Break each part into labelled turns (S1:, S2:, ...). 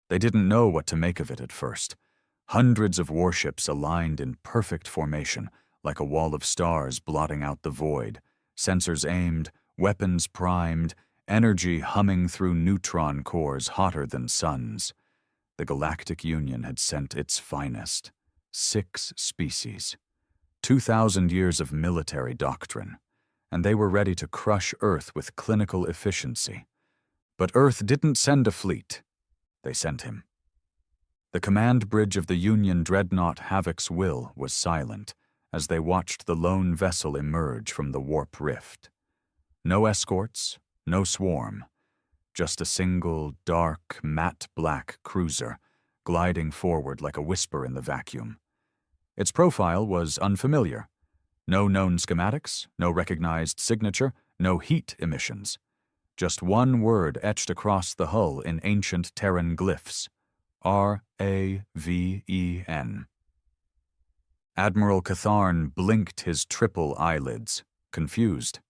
S1: They didn't know what to make of it at first. Hundreds of warships aligned in perfect formation, like a wall of stars blotting out the void, sensors aimed, weapons primed, energy humming through neutron cores hotter than suns. The Galactic Union had sent its finest. 6 species. 2,000 years of military doctrine. And they were ready to crush Earth with clinical efficiency. But Earth didn't send a fleet. They sent him. The command bridge of the Union dreadnought Havoc's will was silent as they watched the lone vessel emerge from the warp rift. No escorts, no swarm, just a single, dark, matte black cruiser gliding forward like a whisper in the vacuum. Its profile was unfamiliar. No known schematics, no recognized signature, no heat emissions. Just one word etched across the hull in ancient Terran glyphs. R-A-V-E-N. Admiral Catharn blinked his triple eyelids, confused.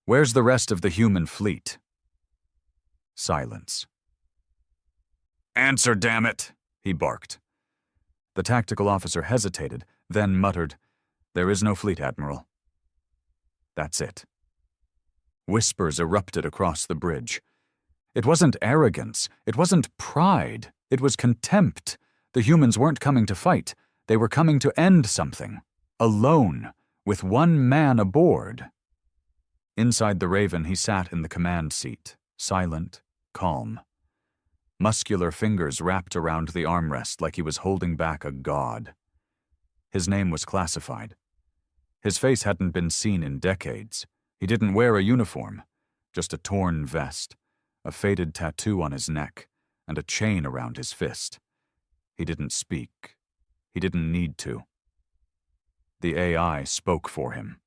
S1: "Where's the rest of the human fleet?" Silence. "Answer, damn it!" he barked. The tactical officer hesitated, then muttered, "There is no fleet, Admiral." That's it. Whispers erupted across the bridge. It wasn't arrogance. It wasn't pride. It was contempt. The humans weren't coming to fight. They were coming to end something. Alone, with one man aboard. Inside the Raven, he sat in the command seat, silent, calm. Muscular fingers wrapped around the armrest like he was holding back a god. His name was classified. His face hadn't been seen in decades. He didn't wear a uniform, just a torn vest, a faded tattoo on his neck, and a chain around his fist. He didn't speak. He didn't need to. The AI spoke for him.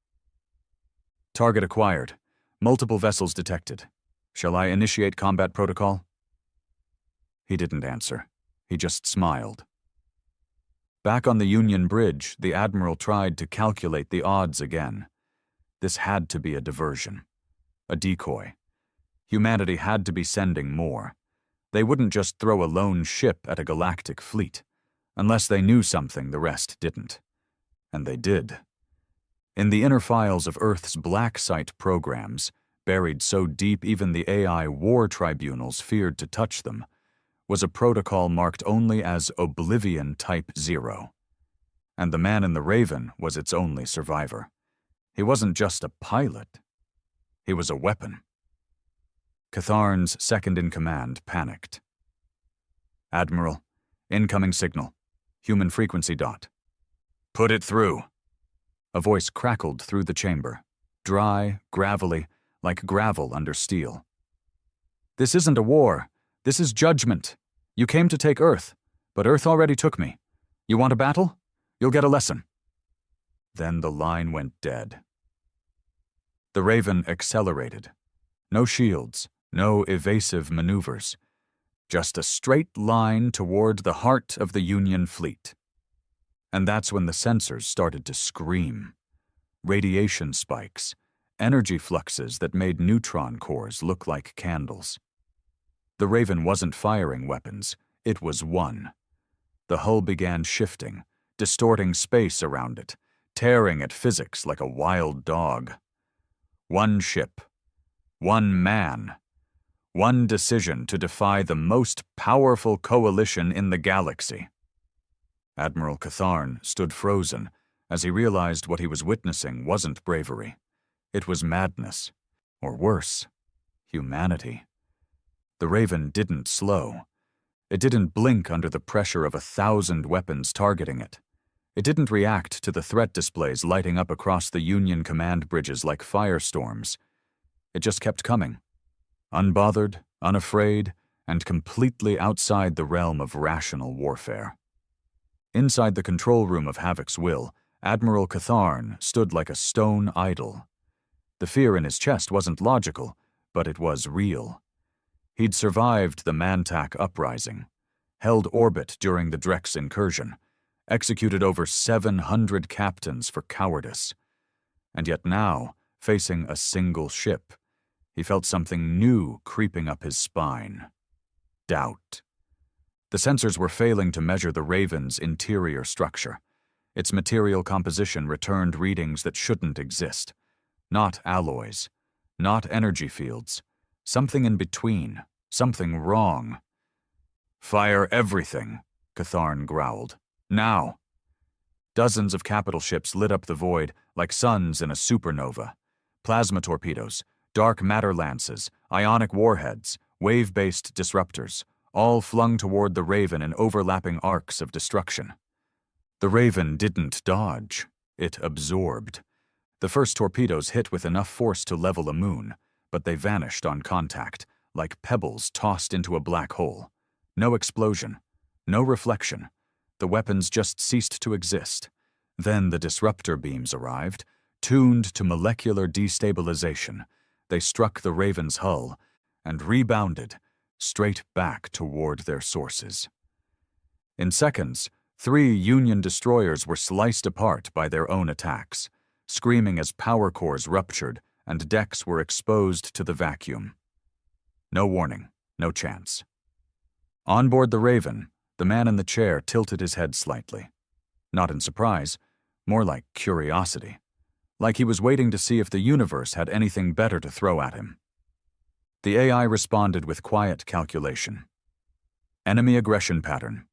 S1: "Target acquired. Multiple vessels detected. Shall I initiate combat protocol?" He didn't answer. He just smiled. Back on the Union Bridge, the Admiral tried to calculate the odds again. This had to be a diversion. A decoy. Humanity had to be sending more. They wouldn't just throw a lone ship at a galactic fleet, unless they knew something the rest didn't. And they did. In the inner files of Earth's black site programs, buried so deep even the AI war tribunals feared to touch them, was a protocol marked only as Oblivion Type 0. And the man in the Raven was its only survivor. He wasn't just a pilot. He was a weapon. Catharn's second-in-command panicked. "Admiral, incoming signal. Human frequency dot." "Put it through." A voice crackled through the chamber, dry, gravelly, like gravel under steel. "This isn't a war. This is judgment. You came to take Earth, but Earth already took me. You want a battle? You'll get a lesson." Then the line went dead. The Raven accelerated. No shields, no evasive maneuvers. Just a straight line toward the heart of the Union fleet. And that's when the sensors started to scream. Radiation spikes, energy fluxes that made neutron cores look like candles. The Raven wasn't firing weapons, it was one. The hull began shifting, distorting space around it, tearing at physics like a wild dog. One ship, one man, one decision to defy the most powerful coalition in the galaxy. Admiral Catharn stood frozen as he realized what he was witnessing wasn't bravery. It was madness, or worse, humanity. The Raven didn't slow. It didn't blink under the pressure of 1,000 weapons targeting it. It didn't react to the threat displays lighting up across the Union command bridges like firestorms. It just kept coming. Unbothered, unafraid, and completely outside the realm of rational warfare. Inside the control room of Havoc's will, Admiral Catharn stood like a stone idol. The fear in his chest wasn't logical, but it was real. He'd survived the Mantak uprising, held orbit during the Drex incursion, executed over 700 captains for cowardice. And yet now, facing a single ship, he felt something new creeping up his spine. Doubt. The sensors were failing to measure the Raven's interior structure. Its material composition returned readings that shouldn't exist. Not alloys, not energy fields, something in between, something wrong. "Fire everything," Catharn growled. "Now!" Dozens of capital ships lit up the void like suns in a supernova. Plasma torpedoes, dark matter lances, ionic warheads, wave-based disruptors, all flung toward the Raven in overlapping arcs of destruction. The Raven didn't dodge. It absorbed. The first torpedoes hit with enough force to level a moon, but they vanished on contact, like pebbles tossed into a black hole. No explosion, no reflection. The weapons just ceased to exist. Then the disruptor beams arrived, tuned to molecular destabilization. They struck the Raven's hull and rebounded straight back toward their sources. In seconds, 3 Union destroyers were sliced apart by their own attacks, screaming as power cores ruptured and decks were exposed to the vacuum. No warning, no chance. On board the Raven, the man in the chair tilted his head slightly. Not in surprise, more like curiosity. Like he was waiting to see if the universe had anything better to throw at him. The AI responded with quiet calculation. Enemy aggression pattern.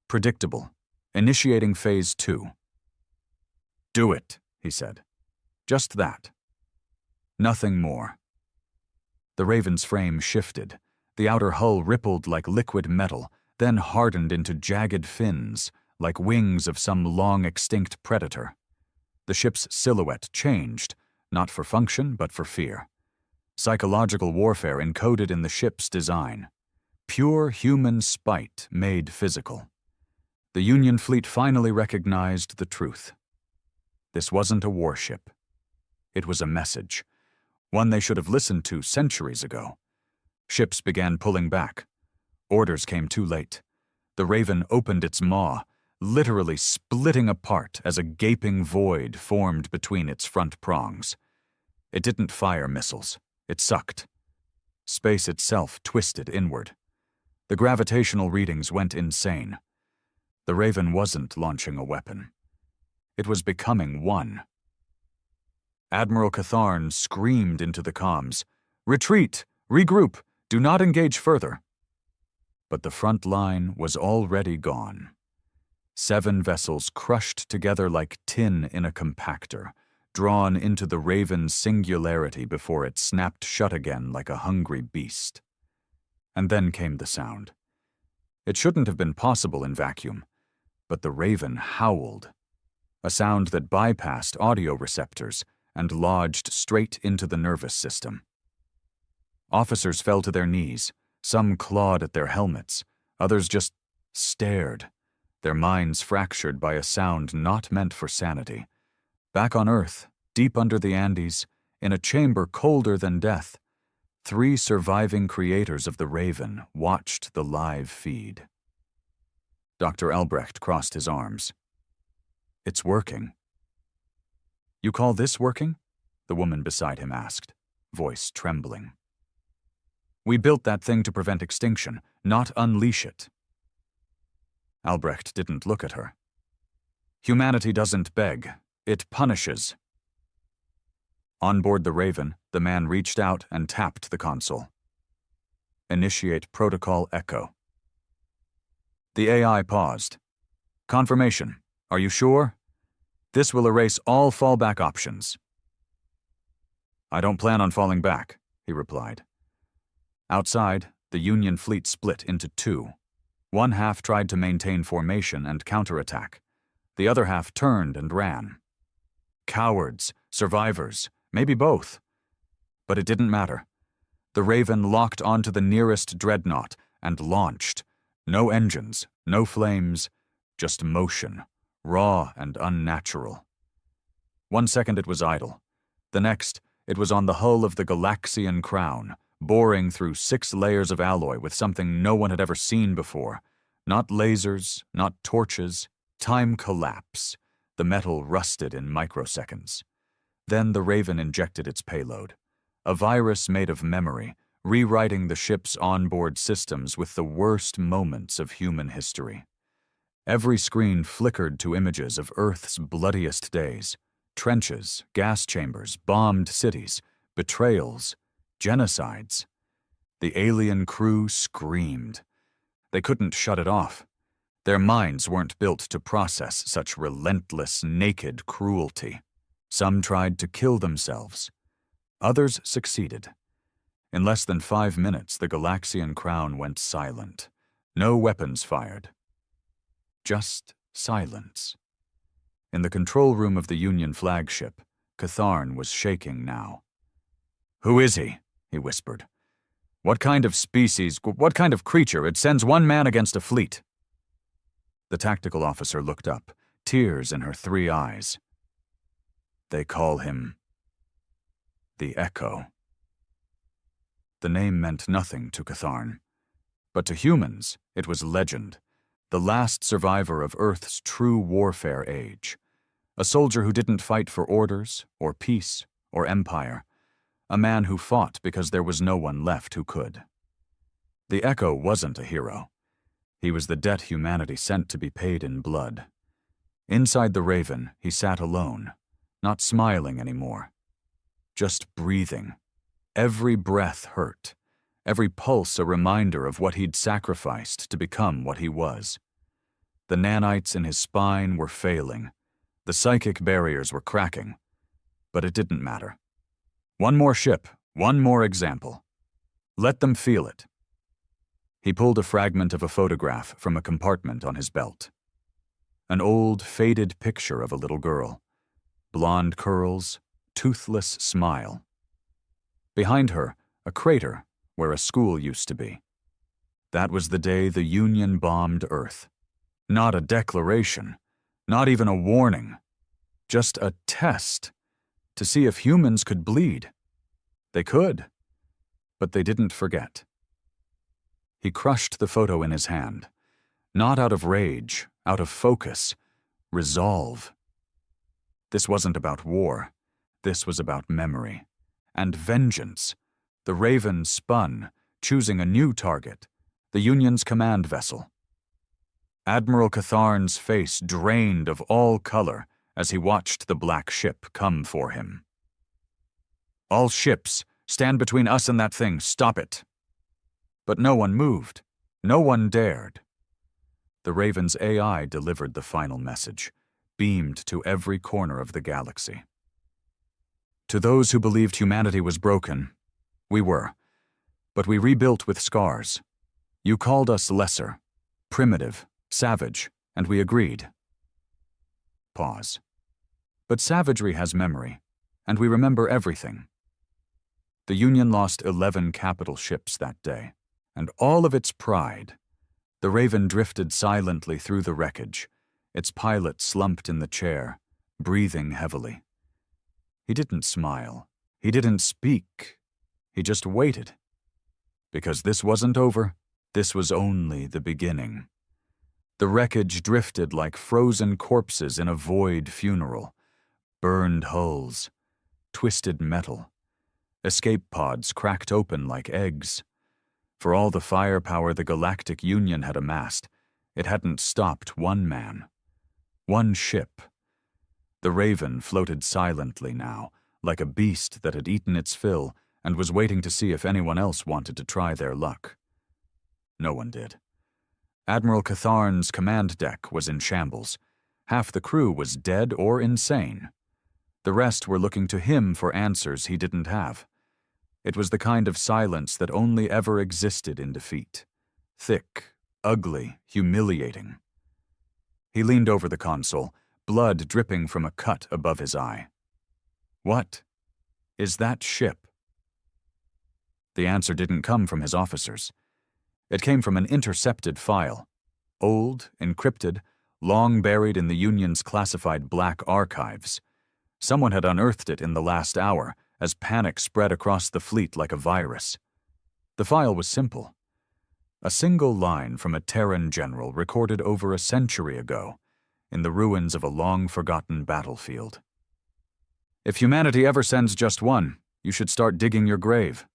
S1: Predictable. Initiating phase 2. "Do it," he said. Just that. Nothing more. The Raven's frame shifted. The outer hull rippled like liquid metal, then hardened into jagged fins, like wings of some long-extinct predator. The ship's silhouette changed, not for function, but for fear. Psychological warfare encoded in the ship's design. Pure human spite made physical. The Union fleet finally recognized the truth. This wasn't a warship. It was a message, one they should have listened to centuries ago. Ships began pulling back. Orders came too late. The Raven opened its maw, literally splitting apart as a gaping void formed between its front prongs. It didn't fire missiles. It sucked. Space itself twisted inward. The gravitational readings went insane. The Raven wasn't launching a weapon. It was becoming one. Admiral Catharn screamed into the comms, "Retreat! Regroup! Do not engage further!" But the front line was already gone. 7 vessels crushed together like tin in a compactor, drawn into the Raven's singularity before it snapped shut again like a hungry beast. And then came the sound. It shouldn't have been possible in vacuum, but the Raven howled, a sound that bypassed audio receptors and lodged straight into the nervous system. Officers fell to their knees, some clawed at their helmets, others just stared, their minds fractured by a sound not meant for sanity. Back on Earth, deep under the Andes, in a chamber colder than death, 3 surviving creators of the Raven watched the live feed. Dr. Albrecht crossed his arms. "It's working." "You call this working?" the woman beside him asked, voice trembling. "We built that thing to prevent extinction, not unleash it." Albrecht didn't look at her. "Humanity doesn't beg, it punishes." On board the Raven, the man reached out and tapped the console. "Initiate Protocol Echo." The AI paused. "Confirmation. Are you sure? This will erase all fallback options." "I don't plan on falling back," he replied. Outside, the Union fleet split into 2. One half tried to maintain formation and counterattack. The other half turned and ran. Cowards, survivors, maybe both. But it didn't matter. The Raven locked onto the nearest dreadnought and launched. No engines, no flames, just motion, raw and unnatural. 1 second it was idle. The next, it was on the hull of the Galaxian Crown, boring through 6 layers of alloy with something no one had ever seen before. Not lasers, not torches, time collapse. The metal rusted in microseconds. Then the Raven injected its payload. A virus made of memory, rewriting the ship's onboard systems with the worst moments of human history. Every screen flickered to images of Earth's bloodiest days: trenches, gas chambers, bombed cities, betrayals, genocides. The alien crew screamed. They couldn't shut it off. Their minds weren't built to process such relentless, naked cruelty. Some tried to kill themselves. Others succeeded. In less than 5 minutes, the Galaxian crown went silent. No weapons fired. Just silence. In the control room of the Union flagship, Catharn was shaking now. "Who is he?" he whispered. "What kind of species, what kind of creature? It sends one man against a fleet." The tactical officer looked up, tears in her 3 eyes. "They call him the Echo." The name meant nothing to Catharn, but to humans it was legend, the last survivor of Earth's true warfare age, a soldier who didn't fight for orders or peace or empire, a man who fought because there was no one left who could. The Echo wasn't a hero. He was the debt humanity sent to be paid in blood. Inside the Raven, he sat alone, not smiling anymore, just breathing. Every breath hurt, every pulse a reminder of what he'd sacrificed to become what he was. The nanites in his spine were failing. The psychic barriers were cracking. But it didn't matter. One more ship, one more example. Let them feel it. He pulled a fragment of a photograph from a compartment on his belt. An old, faded picture of a little girl. Blonde curls, toothless smile. Behind her, a crater where a school used to be. That was the day the Union bombed Earth. Not a declaration, not even a warning, just a test to see if humans could bleed. They could, but they didn't forget. He crushed the photo in his hand, not out of rage, out of focus, resolve. This wasn't about war. This was about memory. And vengeance. The Raven spun, choosing a new target, the Union's command vessel. Admiral Catharn's face drained of all color as he watched the black ship come for him. "All ships, stand between us and that thing, stop it." But no one moved. No one dared. The Raven's AI delivered the final message, beamed to every corner of the galaxy. To those who believed humanity was broken, we were. But we rebuilt with scars. You called us lesser, primitive, savage, and we agreed. Pause. But savagery has memory, and we remember everything. The Union lost 11 capital ships that day, and all of its pride. The Raven drifted silently through the wreckage, its pilot slumped in the chair, breathing heavily. He didn't smile. He didn't speak. He just waited. Because this wasn't over, this was only the beginning. The wreckage drifted like frozen corpses in a void funeral. Burned hulls, twisted metal. Escape pods cracked open like eggs. For all the firepower the Galactic Union had amassed, it hadn't stopped one man. One ship. The Raven floated silently now, like a beast that had eaten its fill and was waiting to see if anyone else wanted to try their luck. No one did. Admiral Catharn's command deck was in shambles. Half the crew was dead or insane. The rest were looking to him for answers he didn't have. It was the kind of silence that only ever existed in defeat. Thick, ugly, humiliating. He leaned over the console, blood dripping from a cut above his eye. What is that ship? The answer didn't come from his officers. It came from an intercepted file. Old, encrypted, long buried in the Union's classified black archives. Someone had unearthed it in the last hour, as panic spread across the fleet like a virus. The file was simple. A single line from a Terran general recorded over a century ago, in the ruins of a long-forgotten battlefield. If humanity ever sends just one, you should start digging your grave.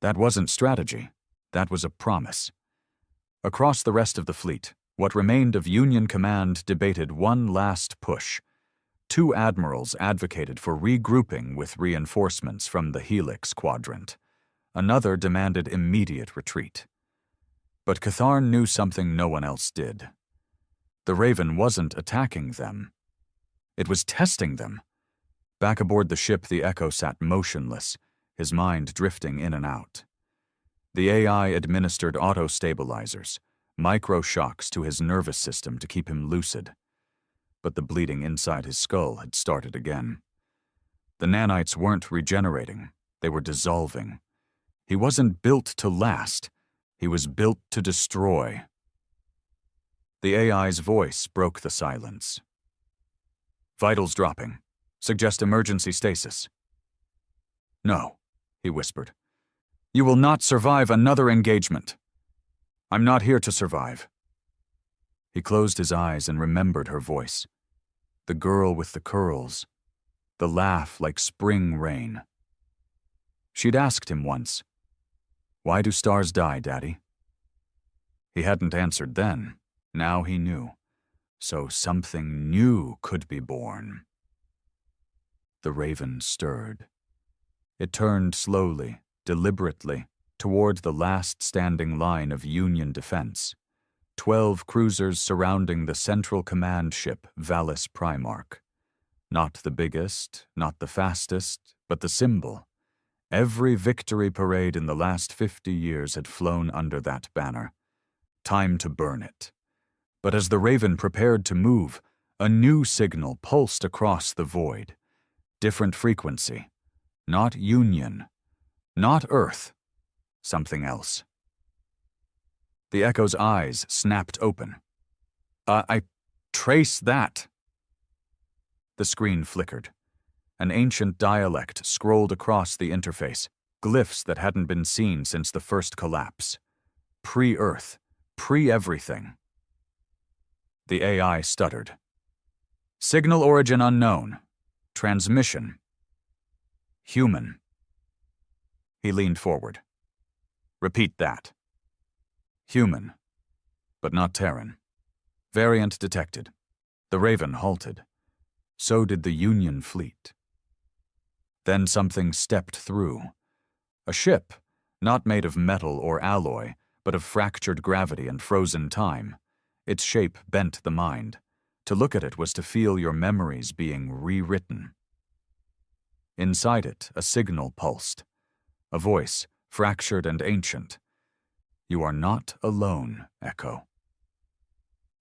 S1: That wasn't strategy. That was a promise. Across the rest of the fleet, what remained of Union Command debated one last push. Two admirals advocated for regrouping with reinforcements from the Helix Quadrant. Another demanded immediate retreat. But Catharn knew something no one else did. The Raven wasn't attacking them. It was testing them. Back aboard the ship, the Echo sat motionless, his mind drifting in and out. The AI administered auto-stabilizers, micro-shocks to his nervous system to keep him lucid. But the bleeding inside his skull had started again. The nanites weren't regenerating, they were dissolving. He wasn't built to last, he was built to destroy. The AI's voice broke the silence. Vitals dropping. Suggest emergency stasis. No, he whispered. You will not survive another engagement. I'm not here to survive. He closed his eyes and remembered her voice. The girl with the curls. The laugh like spring rain. She'd asked him once, "Why do stars die, Daddy?" He hadn't answered then. Now he knew. So something new could be born. The Raven stirred. It turned slowly, deliberately, toward the last standing line of Union defense. 12 cruisers surrounding the central command ship, Vallis Primarch. Not the biggest, not the fastest, but the symbol. Every victory parade in the last 50 years had flown under that banner. Time to burn it. But as the Raven prepared to move, a new signal pulsed across the void. Different frequency. Not Union. Not Earth. Something else. The Echo's eyes snapped open. I trace that. The screen flickered. An ancient dialect scrolled across the interface, glyphs that hadn't been seen since the first collapse. Pre-Earth. Pre-everything. The AI stuttered. Signal origin unknown. Transmission. Human. He leaned forward. Repeat that. Human, but not Terran. Variant detected. The Raven halted. So did the Union fleet. Then something stepped through. A ship, not made of metal or alloy, but of fractured gravity and frozen time. Its shape bent the mind. To look at it was to feel your memories being rewritten. Inside it, a signal pulsed. A voice, fractured and ancient. You are not alone, Echo.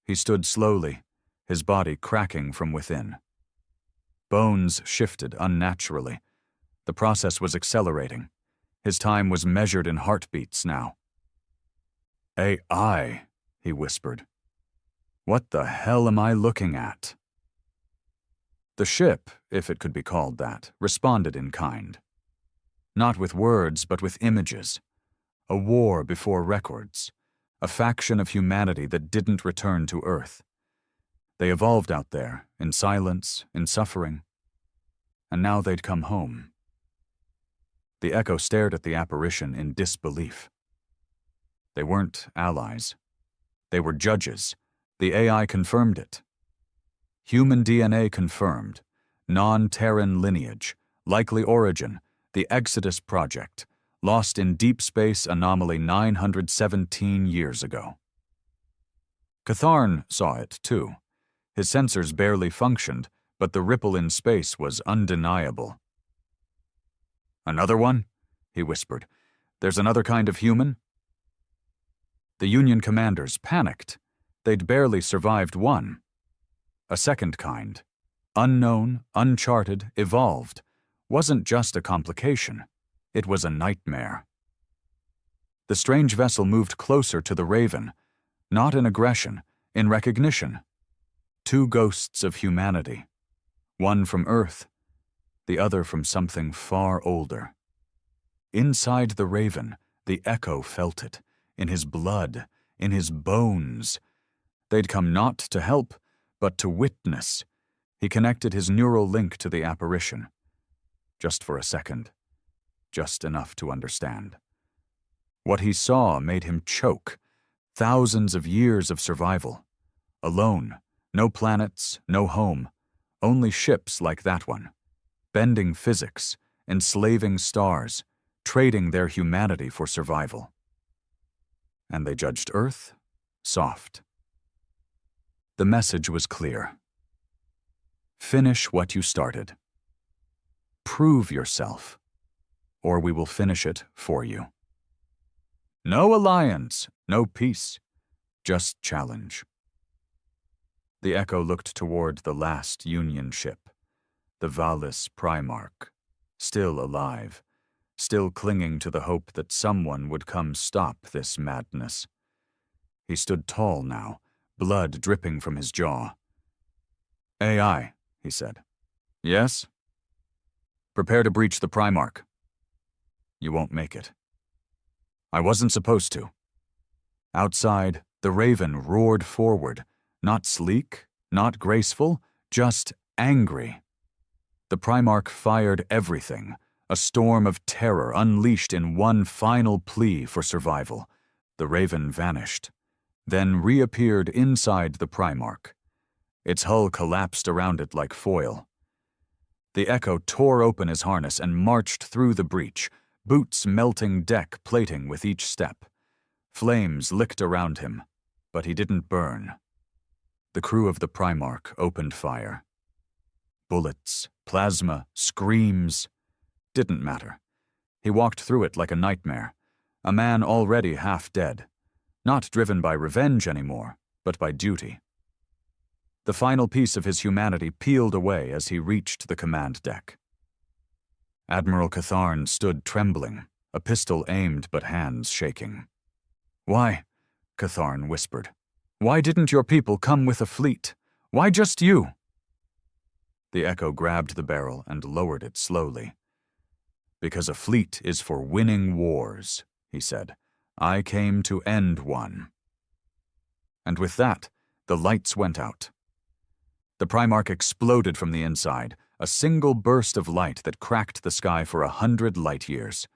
S1: He stood slowly, his body cracking from within. Bones shifted unnaturally. The process was accelerating. His time was measured in heartbeats now. AI, he whispered. What the hell am I looking at? The ship, if it could be called that, responded in kind. Not with words, but with images. A war before records. A faction of humanity that didn't return to Earth. They evolved out there, in silence, in suffering. And now they'd come home. The Echo stared at the apparition in disbelief. They weren't allies. They were judges. The AI confirmed it. Human DNA confirmed. Non-Terran lineage. Likely origin. The Exodus Project. Lost in deep space anomaly 917 years ago. Catharn saw it, too. His sensors barely functioned, but the ripple in space was undeniable. Another one? He whispered. There's another kind of human? The Union commanders panicked. They'd barely survived one. A second kind, unknown, uncharted, evolved, wasn't just a complication. It was a nightmare. The strange vessel moved closer to the Raven, not in aggression, in recognition. Two ghosts of humanity, one from Earth, the other from something far older. Inside the Raven, the Echo felt it, in his blood, in his bones. They'd come not to help, but to witness. He connected his neural link to the apparition. Just for a second. Just enough to understand. What he saw made him choke. Thousands of years of survival. Alone, no planets, no home, only ships like that one, bending physics, enslaving stars, trading their humanity for survival. And they judged Earth soft. The message was clear. Finish what you started. Prove yourself, or we will finish it for you. No alliance, no peace, just challenge. The Echo looked toward the last Union ship, the Vallis Primarch, still alive, still clinging to the hope that someone would come stop this madness. He stood tall now, blood dripping from his jaw. AI, he said. Yes? Prepare to breach the Primarch. You won't make it. I wasn't supposed to. Outside, the Raven roared forward, not sleek, not graceful, just angry. The Primarch fired everything, a storm of terror unleashed in one final plea for survival. The Raven vanished, then reappeared inside the Primarch. Its hull collapsed around it like foil. The Echo tore open his harness and marched through the breach, boots melting deck plating with each step. Flames licked around him, but he didn't burn. The crew of the Primarch opened fire. Bullets, plasma, screams. Didn't matter. He walked through it like a nightmare, a man already half dead, not driven by revenge anymore, but by duty. The final piece of his humanity peeled away as he reached the command deck. Admiral Catharn stood trembling, a pistol aimed but hands shaking. Why? Catharn whispered. Why didn't your people come with a fleet? Why just you? The Echo grabbed the barrel and lowered it slowly. Because a fleet is for winning wars, he said. I came to end one. And with that, the lights went out. The Primarch exploded from the inside, a single burst of light that cracked the sky for 100 light years.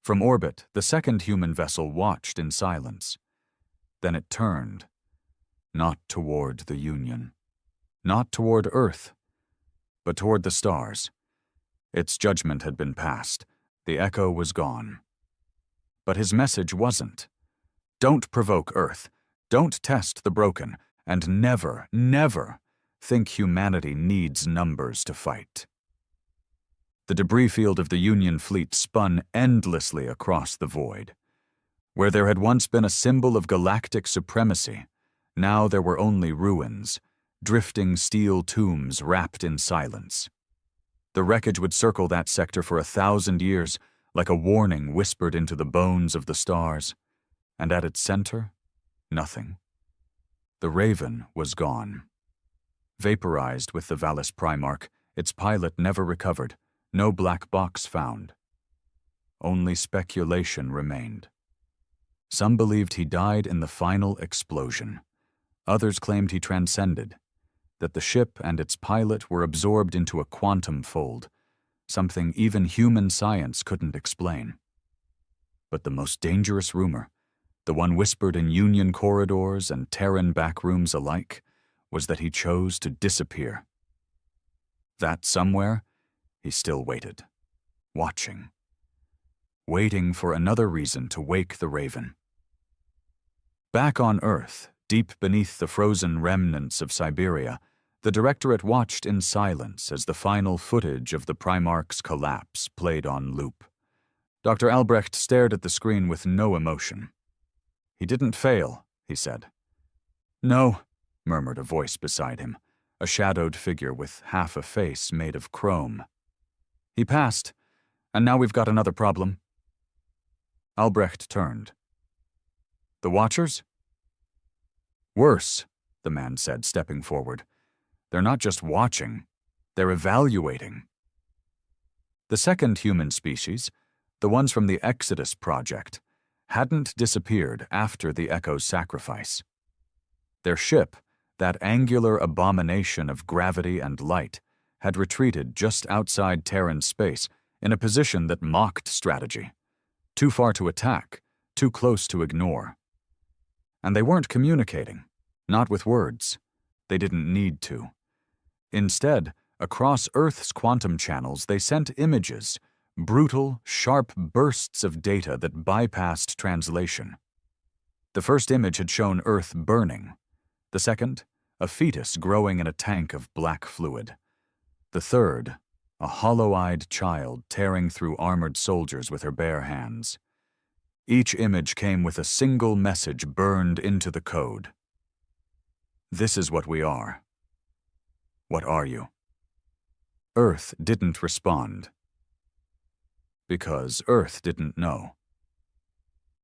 S1: From orbit, the second human vessel watched in silence. Then it turned, not toward the Union, not toward Earth, but toward the stars. Its judgment had been passed. The Echo was gone. But his message wasn't. Don't provoke Earth, don't test the broken, and never, never think humanity needs numbers to fight. The debris field of the Union fleet spun endlessly across the void. Where there had once been a symbol of galactic supremacy, now there were only ruins, drifting steel tombs wrapped in silence. The wreckage would circle that sector for 1,000 years, like a warning whispered into the bones of the stars. And at its center, nothing. The Raven was gone. Vaporized with the Vallis Primarch, its pilot never recovered, no black box found. Only speculation remained. Some believed he died in the final explosion. Others claimed he transcended, that the ship and its pilot were absorbed into a quantum fold, something even human science couldn't explain. But the most dangerous rumor, the one whispered in Union corridors and Terran backrooms alike, was that he chose to disappear. That somewhere, he still waited, watching, waiting for another reason to wake the Raven. Back on Earth, deep beneath the frozen remnants of Siberia, the Directorate watched in silence as the final footage of the Primarch's collapse played on loop. Dr. Albrecht stared at the screen with no emotion. He didn't fail, he said. No, murmured a voice beside him, a shadowed figure with half a face made of chrome. He passed, and now we've got another problem. Albrecht turned. The Watchers? Worse, the man said, stepping forward. They're not just watching, they're evaluating. The second human species, the ones from the Exodus Project, hadn't disappeared after the Echo's sacrifice. Their ship, that angular abomination of gravity and light, had retreated just outside Terran space in a position that mocked strategy. Too far to attack, too close to ignore. And they weren't communicating, not with words. They didn't need to. Instead, across Earth's quantum channels, they sent images, brutal, sharp bursts of data that bypassed translation. The first image had shown Earth burning. The second, a fetus growing in a tank of black fluid. The third, a hollow-eyed child tearing through armored soldiers with her bare hands. Each image came with a single message burned into the code. This is what we are. What are you? Earth didn't respond. Because Earth didn't know.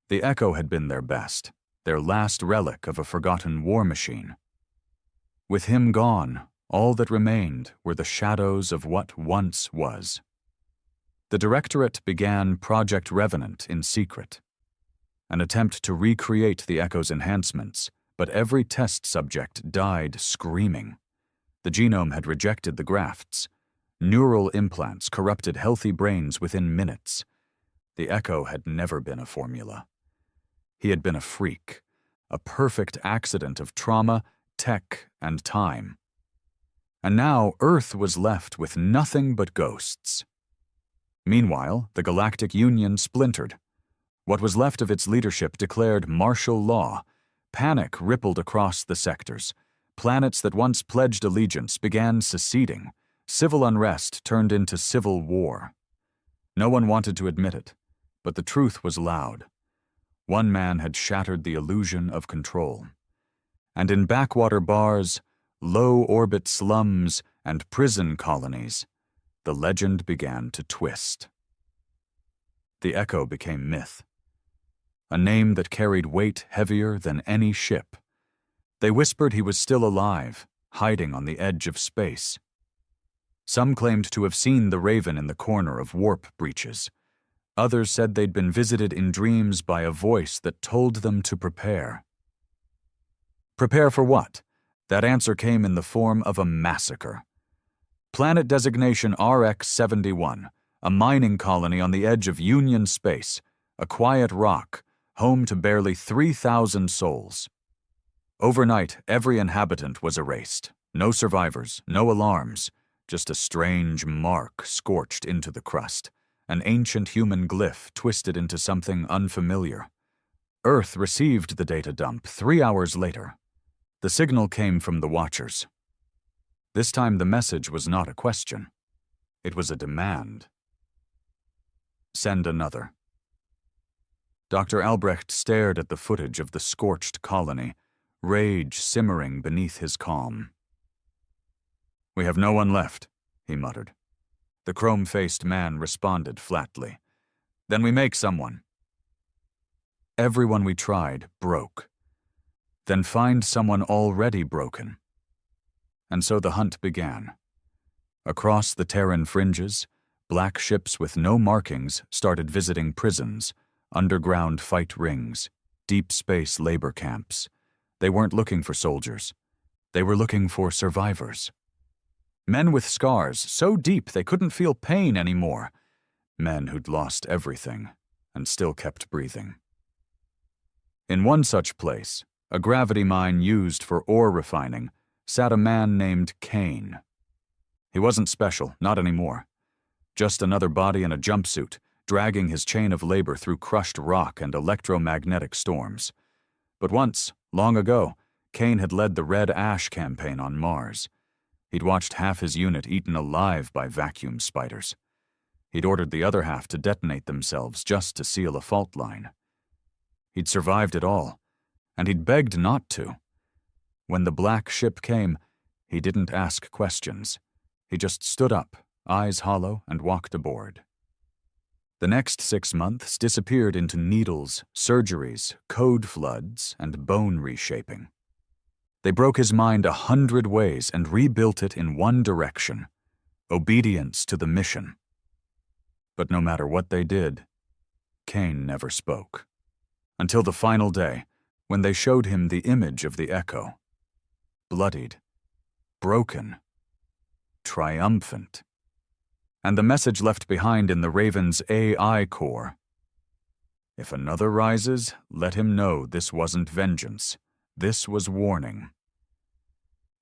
S1: The Echo had been their best, their last relic of a forgotten war machine. With him gone, all that remained were the shadows of what once was. The Directorate began Project Revenant in secret, an attempt to recreate the Echo's enhancements, but every test subject died screaming. The genome had rejected the grafts. Neural implants corrupted healthy brains within minutes. The Echo had never been a formula. He had been a freak, a perfect accident of trauma, tech, and time. And now Earth was left with nothing but ghosts. Meanwhile, the Galactic Union splintered. What was left of its leadership declared martial law. Panic rippled across the sectors. Planets that once pledged allegiance began seceding. Civil unrest turned into civil war. No one wanted to admit it, but the truth was loud. One man had shattered the illusion of control. And in backwater bars, low-orbit slums, and prison colonies, the legend began to twist. The Echo became myth, a name that carried weight heavier than any ship. They whispered he was still alive, hiding on the edge of space. Some claimed to have seen the Raven in the corner of warp breaches. Others said they'd been visited in dreams by a voice that told them to prepare. Prepare for what? That answer came in the form of a massacre. Planet designation RX-71, a mining colony on the edge of Union space, a quiet rock, home to barely 3,000 souls. Overnight, every inhabitant was erased. No survivors, no alarms, just a strange mark scorched into the crust, an ancient human glyph twisted into something unfamiliar. Earth received the data dump 3 hours later. The signal came from the Watchers. This time the message was not a question. It was a demand. Send another. Dr. Albrecht stared at the footage of the scorched colony, rage simmering beneath his calm. We have no one left, he muttered. The chrome-faced man responded flatly. Then we make someone. Everyone we tried broke. Then find someone already broken. And so the hunt began. Across the Terran fringes, black ships with no markings started visiting prisons, underground fight rings, deep space labor camps. They weren't looking for soldiers. They were looking for survivors. Men with scars so deep they couldn't feel pain anymore. Men who'd lost everything and still kept breathing. In one such place, a gravity mine used for ore refining, sat a man named Kane. He wasn't special, not anymore. Just another body in a jumpsuit, dragging his chain of labor through crushed rock and electromagnetic storms. But once, long ago, Kane had led the Red Ash campaign on Mars. He'd watched half his unit eaten alive by vacuum spiders. He'd ordered the other half to detonate themselves just to seal a fault line. He'd survived it all, and he'd begged not to. When the black ship came, he didn't ask questions. He just stood up, eyes hollow, and walked aboard. The next 6 months disappeared into needles, surgeries, code floods, and bone reshaping. They broke his mind 100 ways and rebuilt it in one direction: obedience to the mission. But no matter what they did, Kane never spoke. Until the final day, when they showed him the image of the Echo. Bloodied, broken, triumphant. And the message left behind in the Raven's AI core. If another rises, let him know this wasn't vengeance. This was warning.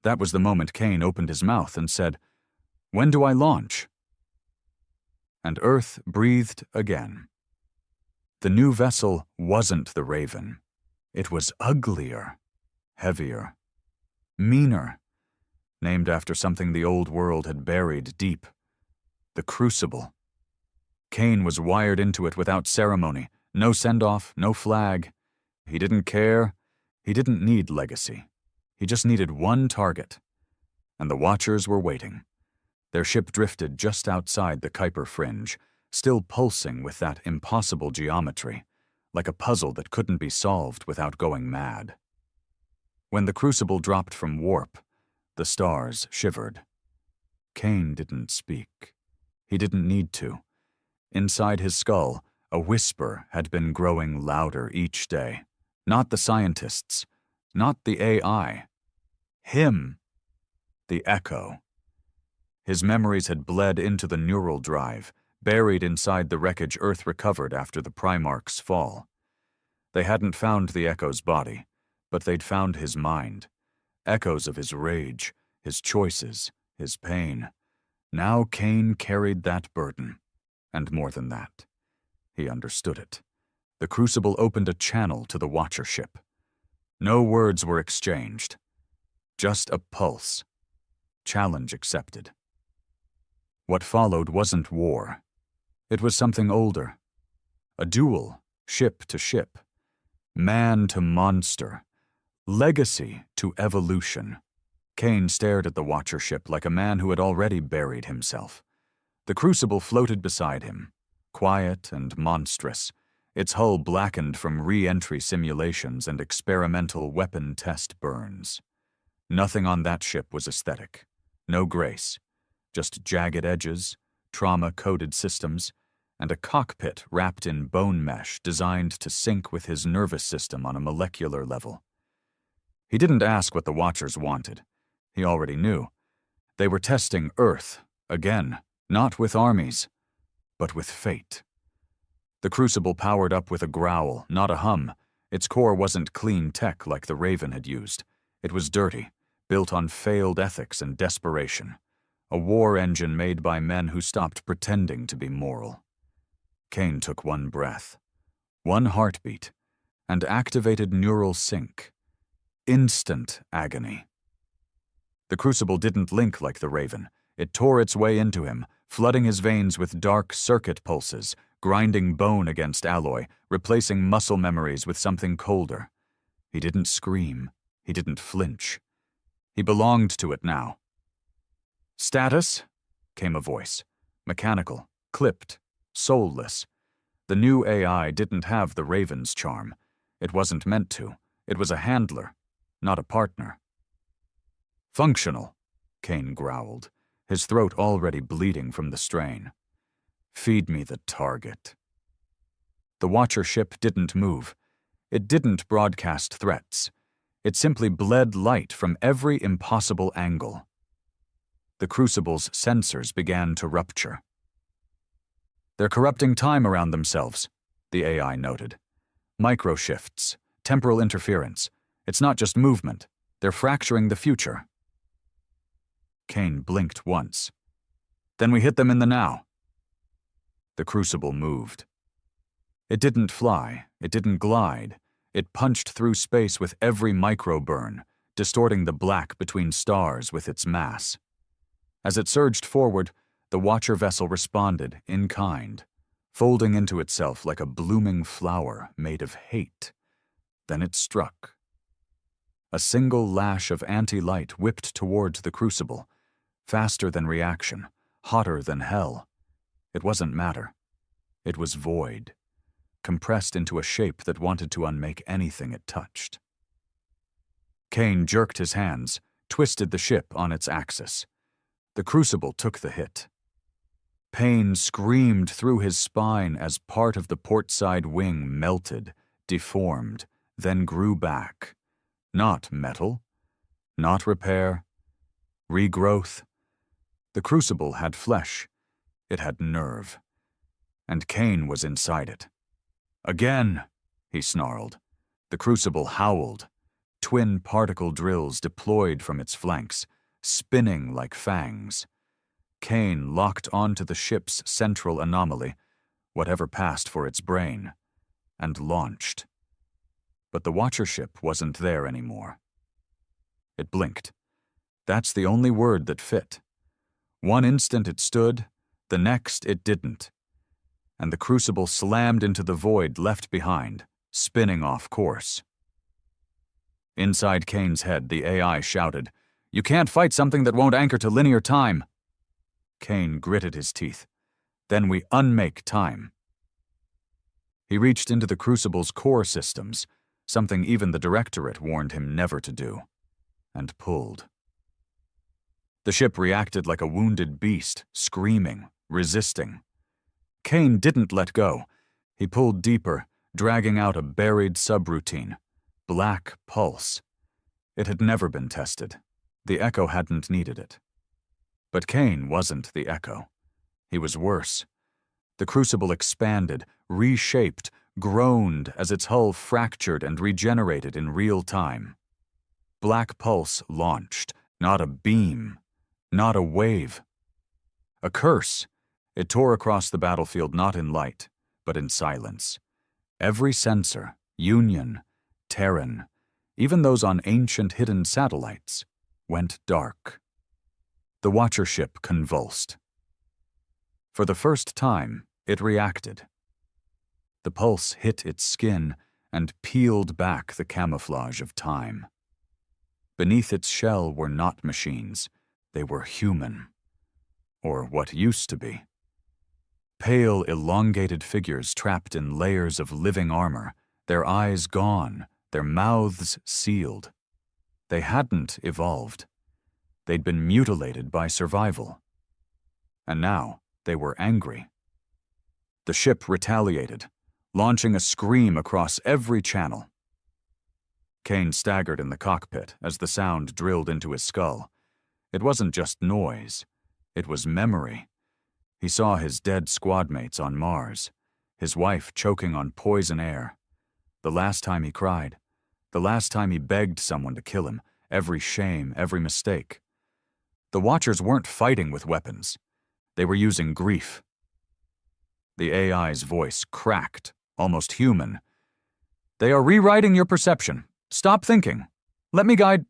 S1: That was the moment Kane opened his mouth and said, "When do I launch?" And Earth breathed again. The new vessel wasn't the Raven. It was uglier, heavier, meaner, named after something the old world had buried deep. The Crucible. Kane was wired into it without ceremony. No send-off, no flag. He didn't care. He didn't need legacy. He just needed one target. And the Watchers were waiting. Their ship drifted just outside the Kuiper fringe, still pulsing with that impossible geometry, like a puzzle that couldn't be solved without going mad. When the Crucible dropped from warp, the stars shivered. Kane didn't speak. He didn't need to. Inside his skull, a whisper had been growing louder each day. Not the scientists, not the AI. Him. The echo. His memories had bled into the neural drive, buried inside the wreckage Earth recovered after the Primarch's fall. They hadn't found the echo's body, but they'd found his mind. Echoes of his rage, his choices, his pain. Now Kane carried that burden. And more than that. He understood it. The Crucible opened a channel to the Watcher ship. No words were exchanged. Just a pulse. Challenge accepted. What followed wasn't war. It was something older. A duel, ship to ship. Man to monster. Legacy to evolution. Kane stared at the Watcher ship like a man who had already buried himself. The Crucible floated beside him, quiet and monstrous, its hull blackened from re-entry simulations and experimental weapon test burns. Nothing on that ship was aesthetic. No grace. Just jagged edges, trauma-coded systems, and a cockpit wrapped in bone mesh designed to sync with his nervous system on a molecular level. He didn't ask what the Watchers wanted. He already knew. They were testing Earth, again, not with armies, but with fate. The Crucible powered up with a growl, not a hum. Its core wasn't clean tech like the Raven had used. It was dirty, built on failed ethics and desperation. A war engine made by men who stopped pretending to be moral. Kane took one breath, one heartbeat, and activated neural sync. Instant agony. The Crucible didn't link like the Raven. It tore its way into him, flooding his veins with dark circuit pulses, grinding bone against alloy, replacing muscle memories with something colder. He didn't scream. He didn't flinch. He belonged to it now. "Status?" came a voice. Mechanical, clipped, soulless. The new AI didn't have the Raven's charm. It wasn't meant to. It was a handler, not a partner. "Functional," Kane growled, his throat already bleeding from the strain. "Feed me the target." The Watcher ship didn't move. It didn't broadcast threats. It simply bled light from every impossible angle. The Crucible's sensors began to rupture. "They're corrupting time around themselves," the AI noted. "Microshifts, temporal interference. It's not just movement. They're fracturing the future." Kane blinked once. "Then we hit them in the now." The Crucible moved. It didn't fly. It didn't glide. It punched through space with every microburn, distorting the black between stars with its mass. As it surged forward, the Watcher vessel responded in kind, folding into itself like a blooming flower made of hate. Then it struck. A single lash of anti-light whipped towards the Crucible, faster than reaction, hotter than hell. It wasn't matter. It was void, compressed into a shape that wanted to unmake anything it touched. Kane jerked his hands, twisted the ship on its axis. The Crucible took the hit. Pain screamed through his spine as part of the portside wing melted, deformed, then grew back. Not metal, not repair, regrowth. The Crucible had flesh. It had nerve. And Kane was inside it. Again, he snarled. The crucible howled. Twin particle drills deployed from its flanks, spinning like fangs. Kane locked onto the ship's central anomaly, whatever passed for its brain, and launched. But the Watcher ship wasn't there anymore. It blinked. That's the only word that fit. One instant it stood, the next it didn't. And the crucible slammed into the void left behind, spinning off course. Inside Kane's head, the AI shouted, "You can't fight something that won't anchor to linear time." Kane gritted his teeth. "Then we unmake time." He reached into the crucible's core systems, something even the Directorate warned him never to do, and pulled. The ship reacted like a wounded beast, screaming, resisting. Kane didn't let go. He pulled deeper, dragging out a buried subroutine. Black pulse. It had never been tested. The echo hadn't needed it. But Kane wasn't the echo. He was worse. The crucible expanded, reshaped, groaned as its hull fractured and regenerated in real time. Black pulse launched, not a beam, not a wave. A curse. It tore across the battlefield not in light, but in silence. Every sensor, Union, Terran, even those on ancient hidden satellites, went dark. The Watcher ship convulsed. For the first time, it reacted. The pulse hit its skin and peeled back the camouflage of time. Beneath its shell were not machines. They were human. Or what used to be. Pale, elongated figures trapped in layers of living armor, their eyes gone, their mouths sealed. They hadn't evolved. They'd been mutilated by survival. And now they were angry. The ship retaliated, launching a scream across every channel. Kane staggered in the cockpit as the sound drilled into his skull. It wasn't just noise. It was memory. He saw his dead squadmates on Mars, his wife choking on poison air. The last time he cried, the last time he begged someone to kill him, every shame, every mistake. The Watchers weren't fighting with weapons. They were using grief. The AI's voice cracked, almost human. "They are rewriting your perception. Stop thinking. Let me guide—"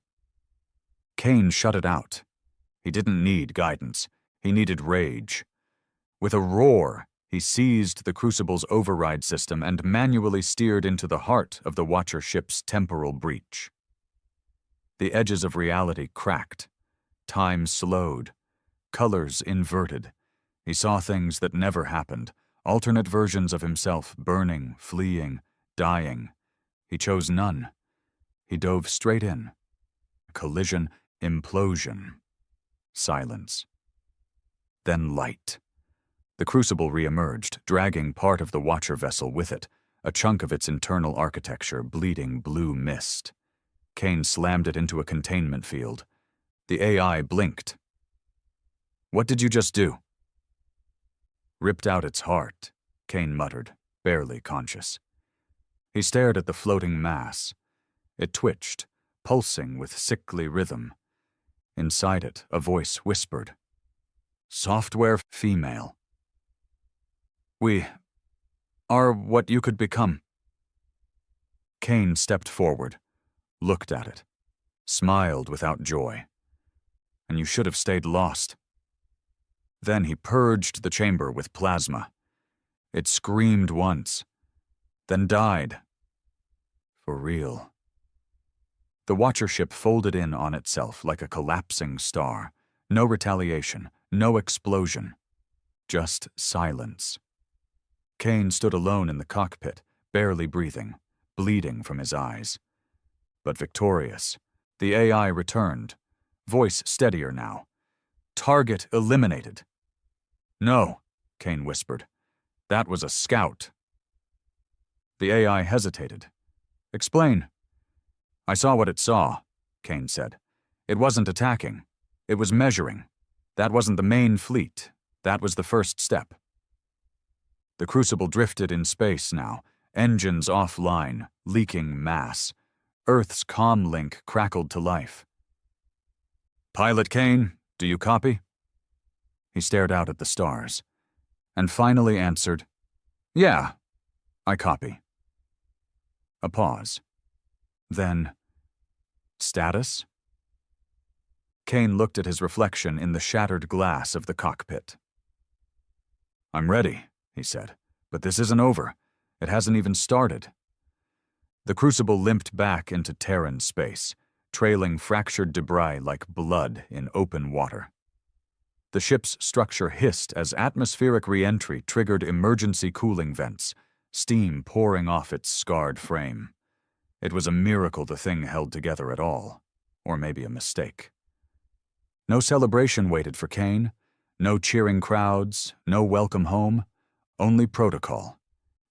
S1: Kane shut it out. He didn't need guidance. He needed rage. With a roar, he seized the Crucible's override system and manually steered into the heart of the Watcher ship's temporal breach. The edges of reality cracked. Time slowed. Colors inverted. He saw things that never happened, alternate versions of himself burning, fleeing, dying. He chose none. He dove straight in. Collision, implosion. Silence. Then light. The Crucible reemerged, dragging part of the Watcher vessel with it, a chunk of its internal architecture bleeding blue mist. Kane slammed it into a containment field. The AI blinked. "What did you just do?" "Ripped out its heart," Kane muttered, barely conscious. He stared at the floating mass. It twitched, pulsing with sickly rhythm. Inside it, a voice whispered. "Software female. We are what you could become." Kane stepped forward, looked at it, smiled without joy. "And you should have stayed lost." Then he purged the chamber with plasma. It screamed once, then died. For real. The Watcher ship folded in on itself like a collapsing star. No retaliation, no explosion. Just silence. Kane stood alone in the cockpit, barely breathing, bleeding from his eyes. But victorious. The AI returned, voice steadier now. "Target eliminated." "No," Kane whispered. "That was a scout." The AI hesitated. "Explain." "I saw what it saw," Kane said. "It wasn't attacking. It was measuring. That wasn't the main fleet. That was the first step." The Crucible drifted in space now, engines offline, leaking mass. Earth's comm link crackled to life. "Pilot Kane, do you copy?" He stared out at the stars, and finally answered, "Yeah, I copy." A pause. Then, "Status?" Kane looked at his reflection in the shattered glass of the cockpit. "I'm ready," he said, "but this isn't over. It hasn't even started." The crucible limped back into Terran space, trailing fractured debris like blood in open water. The ship's structure hissed as atmospheric re-entry triggered emergency cooling vents, steam pouring off its scarred frame. It was a miracle the thing held together at all, or maybe a mistake. No celebration waited for Kane, no cheering crowds, no welcome home, only protocol.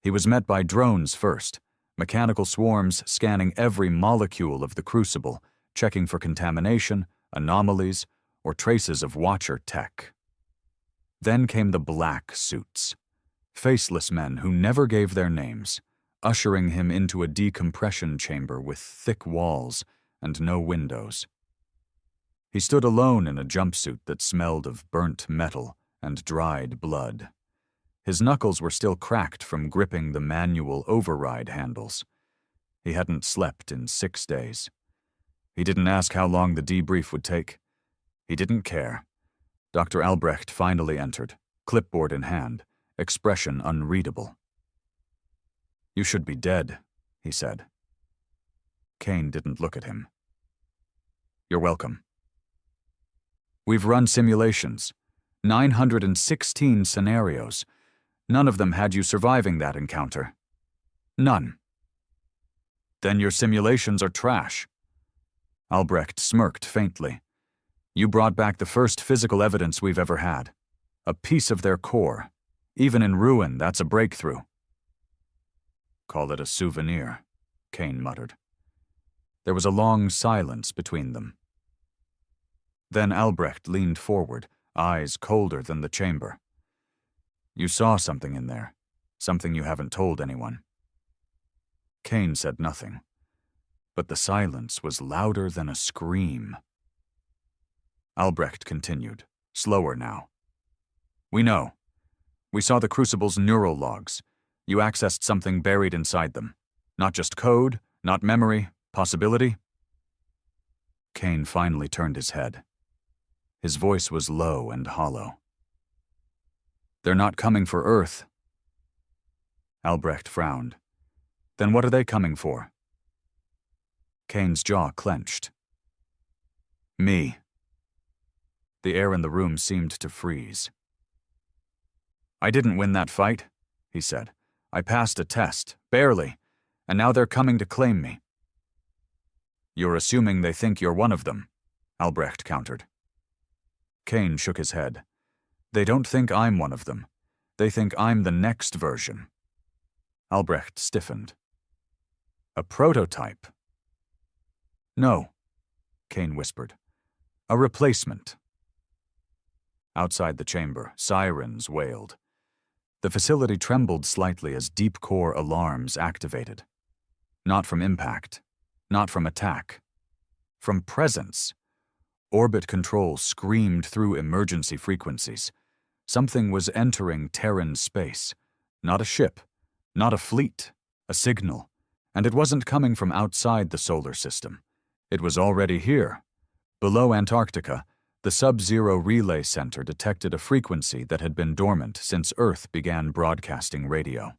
S1: He was met by drones first, mechanical swarms scanning every molecule of the crucible, checking for contamination, anomalies, or traces of Watcher tech. Then came the black suits, faceless men who never gave their names, ushering him into a decompression chamber with thick walls and no windows. He stood alone in a jumpsuit that smelled of burnt metal and dried blood. His knuckles were still cracked from gripping the manual override handles. He hadn't slept in 6 days. He didn't ask how long the debrief would take. He didn't care. Dr. Albrecht finally entered, clipboard in hand, expression unreadable. "You should be dead," he said. Kane didn't look at him. "You're welcome. We've run simulations, 916 scenarios. None of them had you surviving that encounter. None." "Then your simulations are trash." Albrecht smirked faintly. "You brought back the first physical evidence we've ever had. A piece of their core. Even in ruin, that's a breakthrough." "Call it a souvenir," Kane muttered. There was a long silence between them. Then Albrecht leaned forward, eyes colder than the chamber. "You saw something in there, something you haven't told anyone." Kane said nothing, but the silence was louder than a scream. Albrecht continued, slower now. "We know. We saw the Crucible's neural logs. You accessed something buried inside them. Not just code, not memory, possibility." Kane finally turned his head. His voice was low and hollow. "They're not coming for Earth." Albrecht frowned. "Then what are they coming for?" Kane's jaw clenched. "Me." The air in the room seemed to freeze. "I didn't win that fight," he said. "I passed a test, barely, and now they're coming to claim me." "You're assuming they think you're one of them," Albrecht countered. Kane shook his head. "They don't think I'm one of them. They think I'm the next version." Albrecht stiffened. "A prototype?" "No," Kane whispered. "A replacement." Outside the chamber, sirens wailed. The facility trembled slightly as deep core alarms activated. Not from impact, not from attack, from presence. Orbit control screamed through emergency frequencies. Something was entering Terran space. Not a ship, not a fleet, a signal. And it wasn't coming from outside the solar system. It was already here. Below Antarctica, the Sub-Zero Relay Center detected a frequency that had been dormant since Earth began broadcasting radio.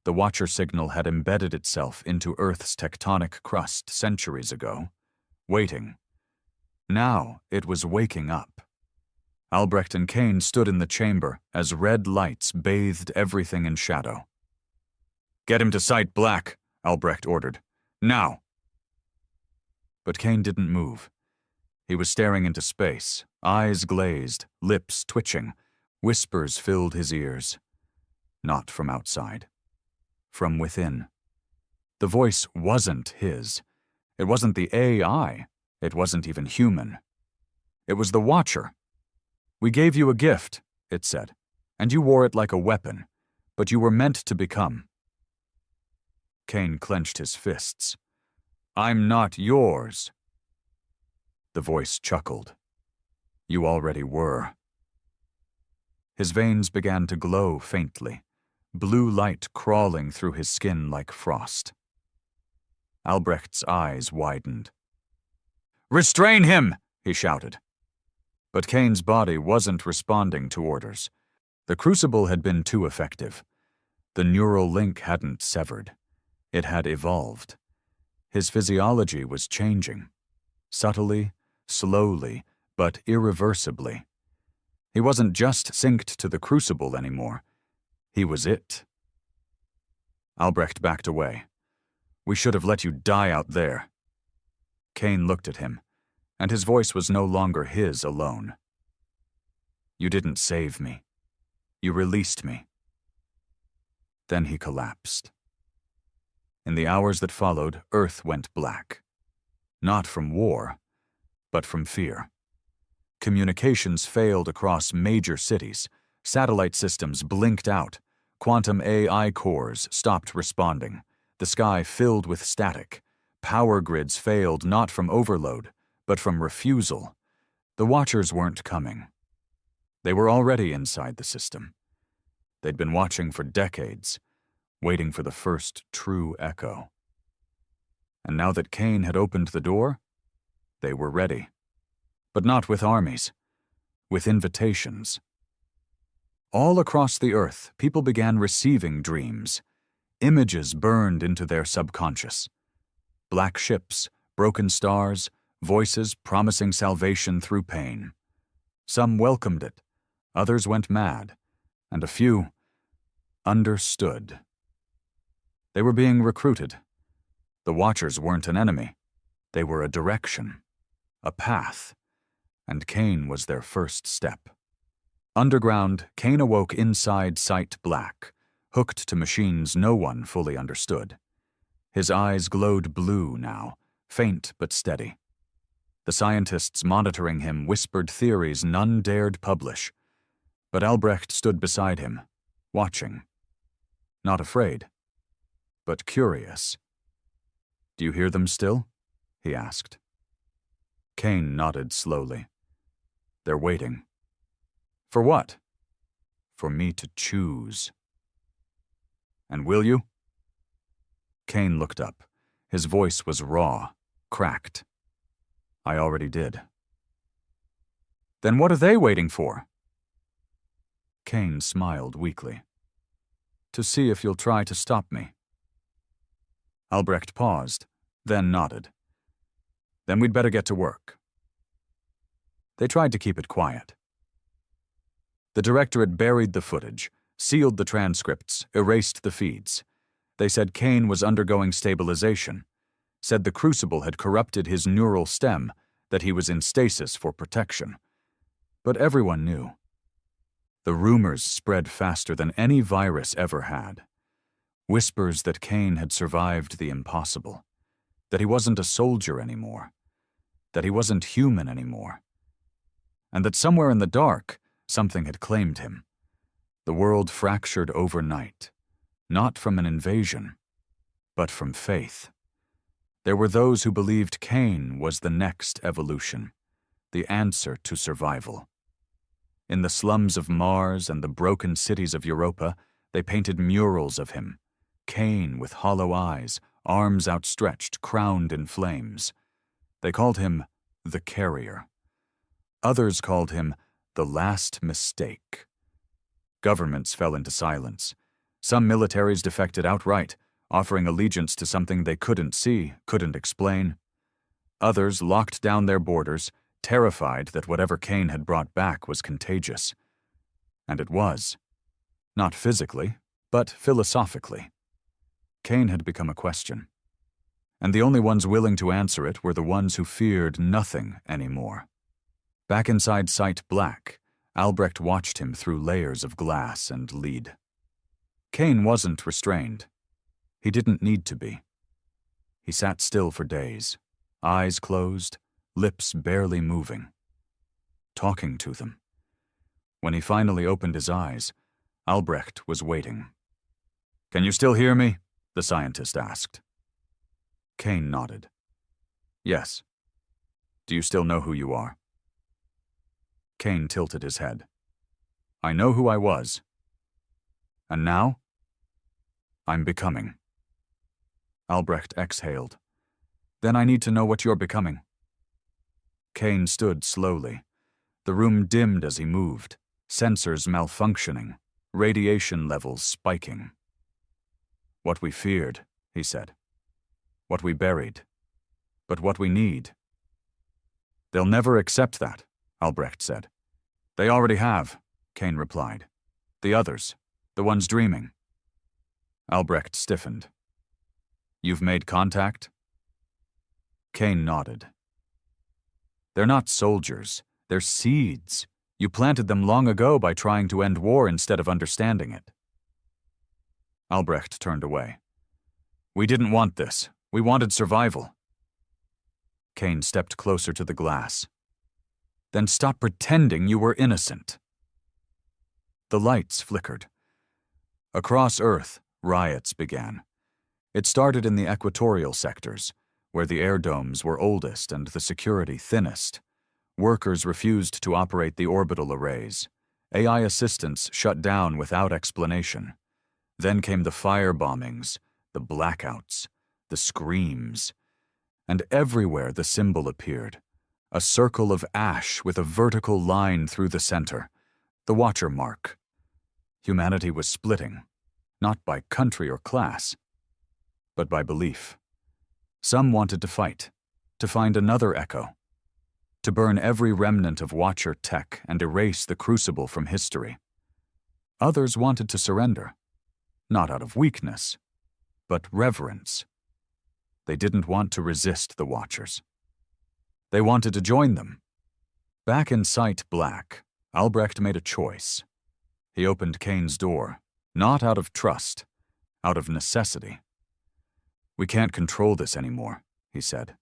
S1: The Watcher signal had embedded itself into Earth's tectonic crust centuries ago, waiting. Now it was waking up. Albrecht and Kane stood in the chamber as red lights bathed everything in shadow. "Get him to Site Black," Albrecht ordered. "Now!" But Kane didn't move. He was staring into space, eyes glazed, lips twitching. Whispers filled his ears. Not from outside. From within. The voice wasn't his. It wasn't the AI. It wasn't even human. It was the Watcher. "We gave you a gift," it said, "and you wore it like a weapon, but you were meant to become." Kane clenched his fists. "I'm not yours." The voice chuckled. "You already were." His veins began to glow faintly, blue light crawling through his skin like frost. Albrecht's eyes widened. "Restrain him!" he shouted. But Kane's body wasn't responding to orders. The crucible had been too effective. The neural link hadn't severed. It had evolved. His physiology was changing. Subtly, slowly, but irreversibly. He wasn't just synced to the crucible anymore. He was it. Albrecht backed away. "We should have let you die out there." Kane looked at him, and his voice was no longer his alone. "You didn't save me. You released me." Then he collapsed. In the hours that followed, Earth went black. Not from war, but from fear. Communications failed across major cities. Satellite systems blinked out. Quantum AI cores stopped responding. The sky filled with static. Power grids failed not from overload, but from refusal. The Watchers weren't coming. They were already inside the system. They'd been watching for decades, waiting for the first true echo. And now that Kane had opened the door, they were ready. But not with armies, with invitations. All across the Earth, people began receiving dreams. Images burned into their subconscious. Black ships, broken stars, voices promising salvation through pain. Some welcomed it, others went mad, and a few understood. They were being recruited. The Watchers weren't an enemy. They were a direction, a path, and Kane was their first step. Underground, Kane awoke inside Sight Black, hooked to machines no one fully understood. His eyes glowed blue now, faint but steady. The scientists monitoring him whispered theories none dared publish. But Albrecht stood beside him, watching. Not afraid, but curious. "Do you hear them still?" he asked. Kane nodded slowly. "They're waiting." "For what?" "For me to choose." "And will you?" Kane looked up. His voice was raw, cracked. "I already did." "Then what are they waiting for?" Kane smiled weakly. "To see if you'll try to stop me." Albrecht paused, then nodded. "Then we'd better get to work." They tried to keep it quiet. The directorate buried the footage, sealed the transcripts, erased the feeds. They said Kane was undergoing stabilization, said the crucible had corrupted his neural stem, that he was in stasis for protection. But everyone knew. The rumors spread faster than any virus ever had. Whispers that Kane had survived the impossible, that he wasn't a soldier anymore, that he wasn't human anymore, and that somewhere in the dark, something had claimed him. The world fractured overnight, not from an invasion, but from faith. There were those who believed Kane was the next evolution, the answer to survival. In the slums of Mars and the broken cities of Europa, they painted murals of him, Kane with hollow eyes, arms outstretched, crowned in flames. They called him the Carrier. Others called him the last mistake. Governments fell into silence. Some militaries defected outright, offering allegiance to something they couldn't see, couldn't explain. Others locked down their borders, terrified that whatever Kane had brought back was contagious. And it was. Not physically, but philosophically. Kane had become a question. And the only ones willing to answer it were the ones who feared nothing anymore. Back inside Sight Black, Albrecht watched him through layers of glass and lead. Kane wasn't restrained. He didn't need to be. He sat still for days, eyes closed, lips barely moving, talking to them. When he finally opened his eyes, Albrecht was waiting. "Can you still hear me?" the scientist asked. Kane nodded. Yes. Do you still know who you are? Kane tilted his head. I know who I was. And now? I'm becoming. Albrecht exhaled. Then I need to know what you're becoming. Kane stood slowly. The room dimmed as he moved, sensors malfunctioning, radiation levels spiking. What we feared, he said. What we buried. But what we need. They'll never accept that, Albrecht said. They already have, Kane replied. The others, the ones dreaming. Albrecht stiffened. You've made contact? Kane nodded. They're not soldiers. They're seeds. You planted them long ago by trying to end war instead of understanding it. Albrecht turned away. We didn't want this. We wanted survival. Kane stepped closer to the glass. Then stop pretending you were innocent. The lights flickered. Across Earth, riots began. It started in the equatorial sectors, where the air domes were oldest and the security thinnest. Workers refused to operate the orbital arrays. AI assistants shut down without explanation. Then came the fire bombings, the blackouts, the screams. And everywhere the symbol appeared, a circle of ash with a vertical line through the center, the Watcher mark. Humanity was splitting, not by country or class, but by belief. Some wanted to fight, to find another echo, to burn every remnant of Watcher tech and erase the crucible from history. Others wanted to surrender, not out of weakness, but reverence. They didn't want to resist the Watchers. They wanted to join them. Back in Sight Black, Albrecht made a choice. He opened Kane's door, not out of trust, out of necessity. We can't control this anymore, he said.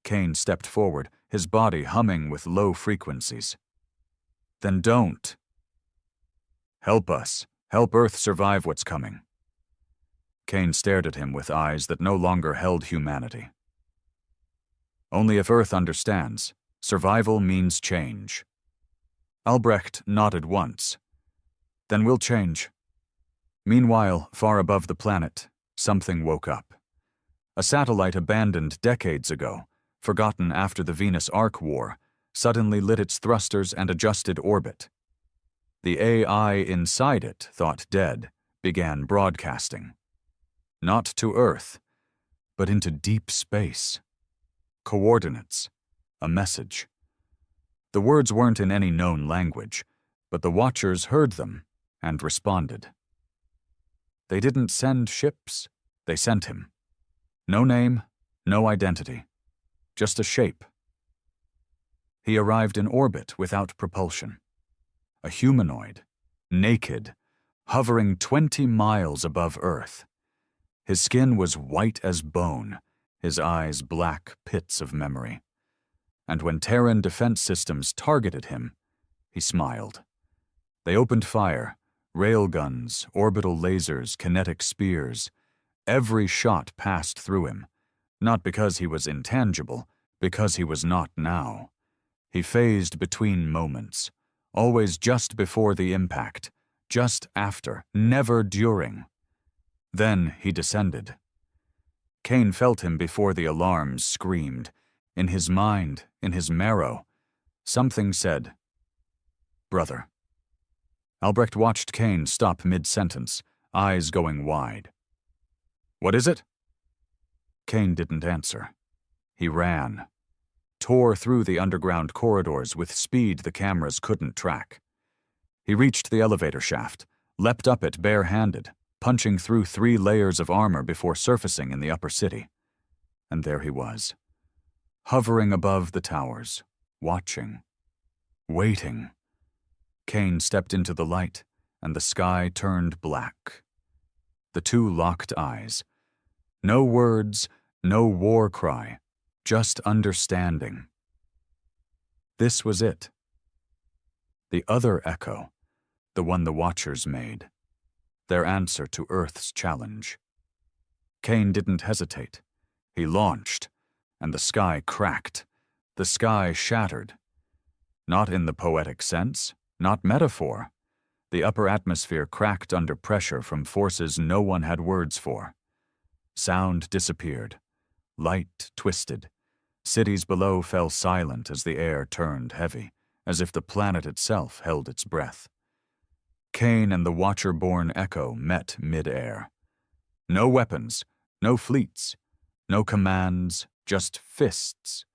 S1: Kane stepped forward, his body humming with low frequencies. Then don't. Help us. Help Earth survive what's coming. Kane stared at him with eyes that no longer held humanity. Only if Earth understands, survival means change. Albrecht nodded once. Then we'll change. Meanwhile, far above the planet, something woke up. A satellite abandoned decades ago, forgotten after the Venus-Arc War, suddenly lit its thrusters and adjusted orbit. The AI inside it, thought dead, began broadcasting. Not to Earth, but into deep space. Coordinates. A message. The words weren't in any known language, but the Watchers heard them and responded. They didn't send ships, they sent him. No name, no identity. Just a shape. He arrived in orbit without propulsion. A humanoid, naked, hovering 20 miles above Earth. His skin was white as bone, his eyes black pits of memory. And when Terran defense systems targeted him, he smiled. They opened fire, railguns, orbital lasers, kinetic spears. Every shot passed through him, not because he was intangible, because he was not now. He phased between moments, always just before the impact, just after, never during. Then he descended. Kane felt him before the alarms screamed. In his mind, in his marrow, something said, "Brother." Albrecht watched Kane stop mid-sentence, eyes going wide. "What is it?" Kane didn't answer. He ran. Tore through the underground corridors with speed the cameras couldn't track. He reached the elevator shaft, leapt up it bare-handed, punching through 3 layers of armor before surfacing in the upper city. And there he was, hovering above the towers, watching, waiting. Kane stepped into the light, and the sky turned black. The two locked eyes. No words, no war cry, just understanding. This was it. The other echo, the one the Watchers made. Their answer to Earth's challenge. Kane didn't hesitate. He launched, and the sky cracked. The sky shattered. Not in the poetic sense, not metaphor. The upper atmosphere cracked under pressure from forces no one had words for. Sound disappeared. Light twisted. Cities below fell silent as the air turned heavy, as if the planet itself held its breath. Kane and the Watcher-born Echo met mid-air. No weapons, no fleets, no commands, just fists.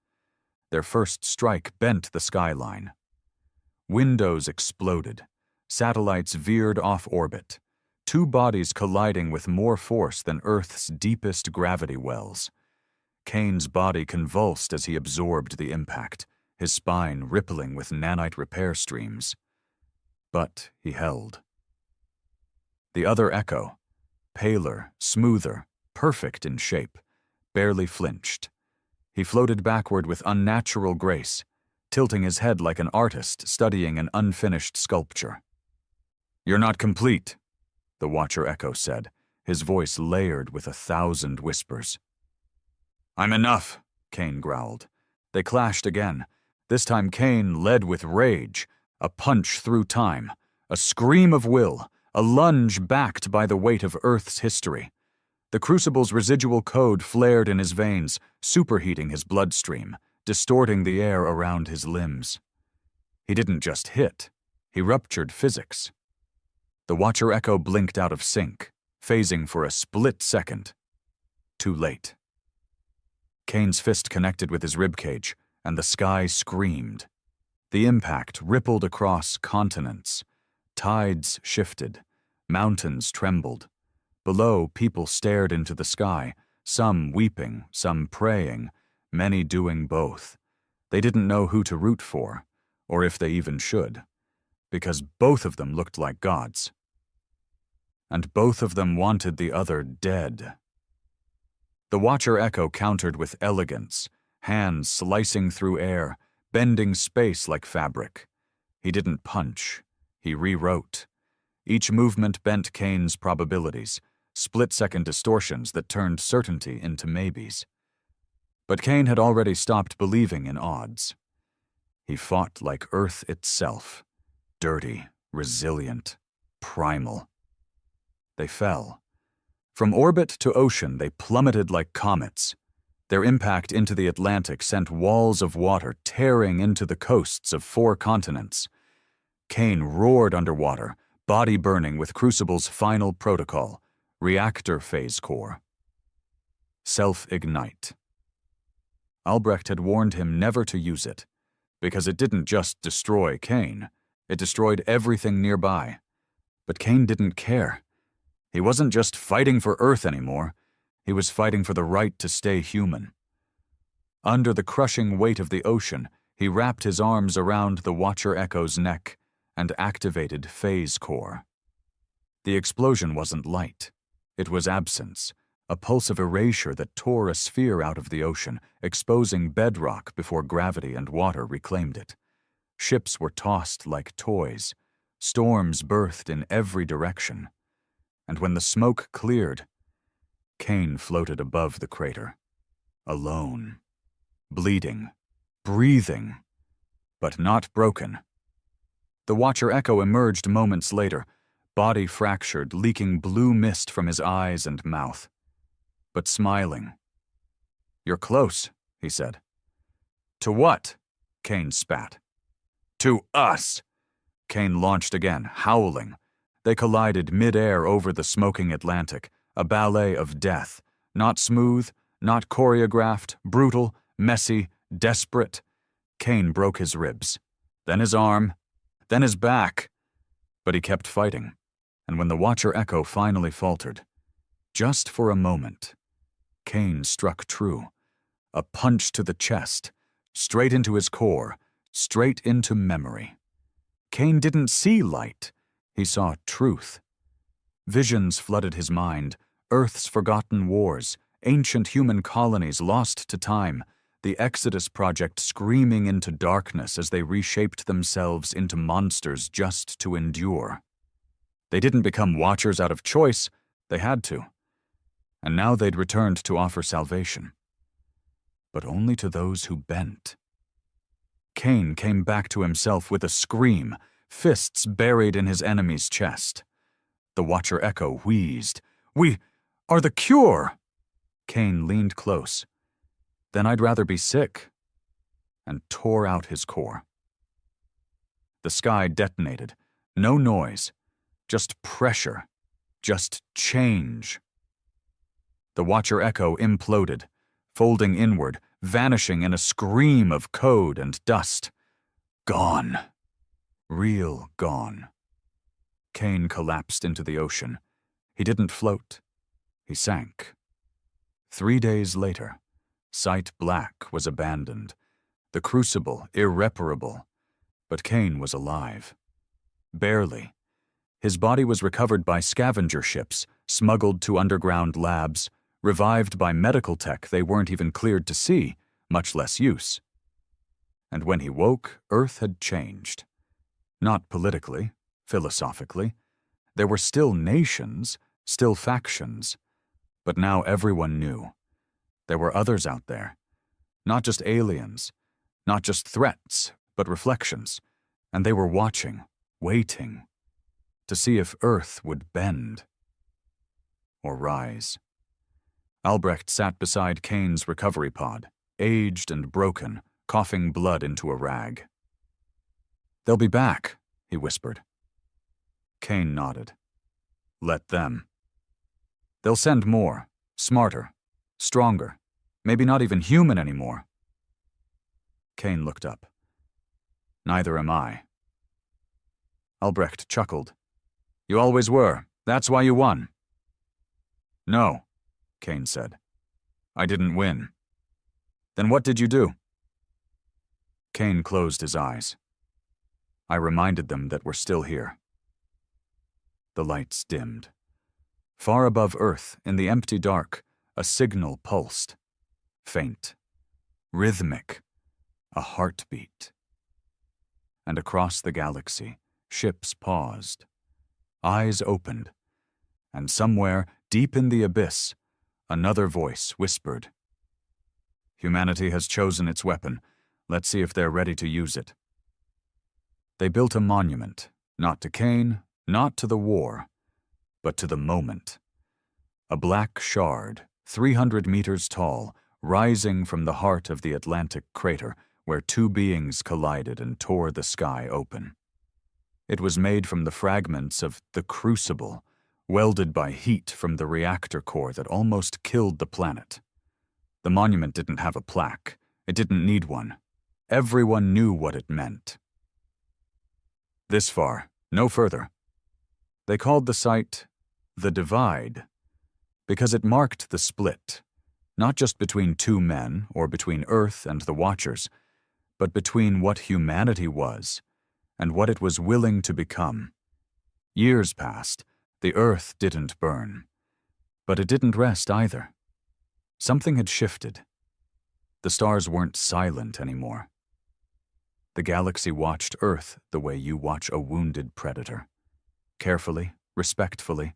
S1: Their first strike bent the skyline. Windows exploded. Satellites veered off orbit. Two bodies colliding with more force than Earth's deepest gravity wells. Kane's body convulsed as he absorbed the impact, his spine rippling with nanite repair streams. But he held. The other Echo, paler, smoother, perfect in shape, barely flinched. He floated backward with unnatural grace, tilting his head like an artist studying an unfinished sculpture. "You're not complete," the Watcher Echo said, his voice layered with 1,000 whispers. "I'm enough," Kane growled. They clashed again. This time Kane led with rage, a punch through time, a scream of will, a lunge backed by the weight of Earth's history. The Crucible's residual code flared in his veins, superheating his bloodstream, distorting the air around his limbs. He didn't just hit, he ruptured physics. The Watcher Echo blinked out of sync, phasing for a split second. Too late. Kane's fist connected with his ribcage, and the sky screamed. The impact rippled across continents. Tides shifted. Mountains trembled. Below, people stared into the sky, some weeping, some praying, many doing both. They didn't know who to root for, or if they even should, because both of them looked like gods. And both of them wanted the other dead. The Watcher Echo countered with elegance, hands slicing through air, bending space like fabric. He didn't punch, he rewrote. Each movement bent Kane's probabilities, split-second distortions that turned certainty into maybes. But Kane had already stopped believing in odds. He fought like Earth itself, dirty, resilient, primal. They fell. From orbit to ocean, they plummeted like comets. Their impact into the Atlantic sent walls of water tearing into the coasts of 4 continents. Kane roared underwater, body burning with Crucible's final protocol, reactor phase core. Self-ignite. Albrecht had warned him never to use it, because it didn't just destroy Kane, it destroyed everything nearby. But Kane didn't care. He wasn't just fighting for Earth anymore, he was fighting for the right to stay human. Under the crushing weight of the ocean, he wrapped his arms around the Watcher Echo's neck and activated Phase Core. The explosion wasn't light. It was absence, a pulse of erasure that tore a sphere out of the ocean, exposing bedrock before gravity and water reclaimed it. Ships were tossed like toys. Storms birthed in every direction. And when the smoke cleared, Kane floated above the crater, alone, bleeding, breathing, but not broken. The Watcher Echo emerged moments later, body fractured, leaking blue mist from his eyes and mouth, but smiling. "You're close," he said. "To what?" Kane spat. "To us!" Kane launched again, howling. They collided mid-air over the smoking Atlantic, a ballet of death, not smooth, not choreographed, brutal, messy, desperate. Kane broke his ribs, then his arm, then his back. But he kept fighting, and when the Watcher Echo finally faltered, just for a moment, Kane struck true. A punch to the chest, straight into his core, straight into memory. Kane didn't see light. He saw truth. Visions flooded his mind, Earth's forgotten wars, ancient human colonies lost to time, the Exodus Project screaming into darkness as they reshaped themselves into monsters just to endure. They didn't become Watchers out of choice, they had to. and now they'd returned to offer salvation. But only to those who bent. Kane came back to himself with a scream, fists buried in his enemy's chest. The Watcher Echo wheezed. "We are the cure!" Kane leaned close. "Then I'd rather be sick," and tore out his core. The sky detonated. No noise. Just pressure. Just change. The Watcher Echo imploded, folding inward, vanishing in a scream of code and dust. Gone. Real gone. Kane collapsed into the ocean. He didn't float. He sank. 3 days later, Site Black was abandoned. The Crucible irreparable. But Kane was alive. Barely. His body was recovered by scavenger ships, smuggled to underground labs, revived by medical tech they weren't even cleared to see, much less use. And when he woke, Earth had changed. Not politically, philosophically. There were still nations, still factions. But now everyone knew. There were others out there. Not just aliens, not just threats, but reflections. And they were watching, waiting, to see if Earth would bend or rise. Albrecht sat beside Kane's recovery pod, aged and broken, coughing blood into a rag. "They'll be back," he whispered. Kane nodded. "Let them. They'll send more, smarter, stronger, maybe not even human anymore." Kane looked up. "Neither am I." Albrecht chuckled. "You always were. That's why you won." "No," Kane said. "I didn't win." "Then what did you do?" Kane closed his eyes. "I reminded them that we're still here." The lights dimmed. Far above Earth, in the empty dark, a signal pulsed. Faint. Rhythmic. A heartbeat. And across the galaxy, ships paused. Eyes opened. And somewhere, deep in the abyss, another voice whispered, "Humanity has chosen its weapon. Let's see if they're ready to use it." They built a monument, not to Kane, not to the war, but to the moment. A black shard, 300 meters tall, rising from the heart of the Atlantic crater, where two beings collided and tore the sky open. It was made from the fragments of the Crucible, welded by heat from the reactor core that almost killed the planet. The monument didn't have a plaque. It didn't need one. Everyone knew what it meant. This far, no further. They called the site the Divide, because it marked the split, not just between two men or between Earth and the Watchers, but between what humanity was and what it was willing to become. Years passed. The Earth didn't burn. But it didn't rest either. Something had shifted. The stars weren't silent anymore. The galaxy watched Earth the way you watch a wounded predator. Carefully, respectfully,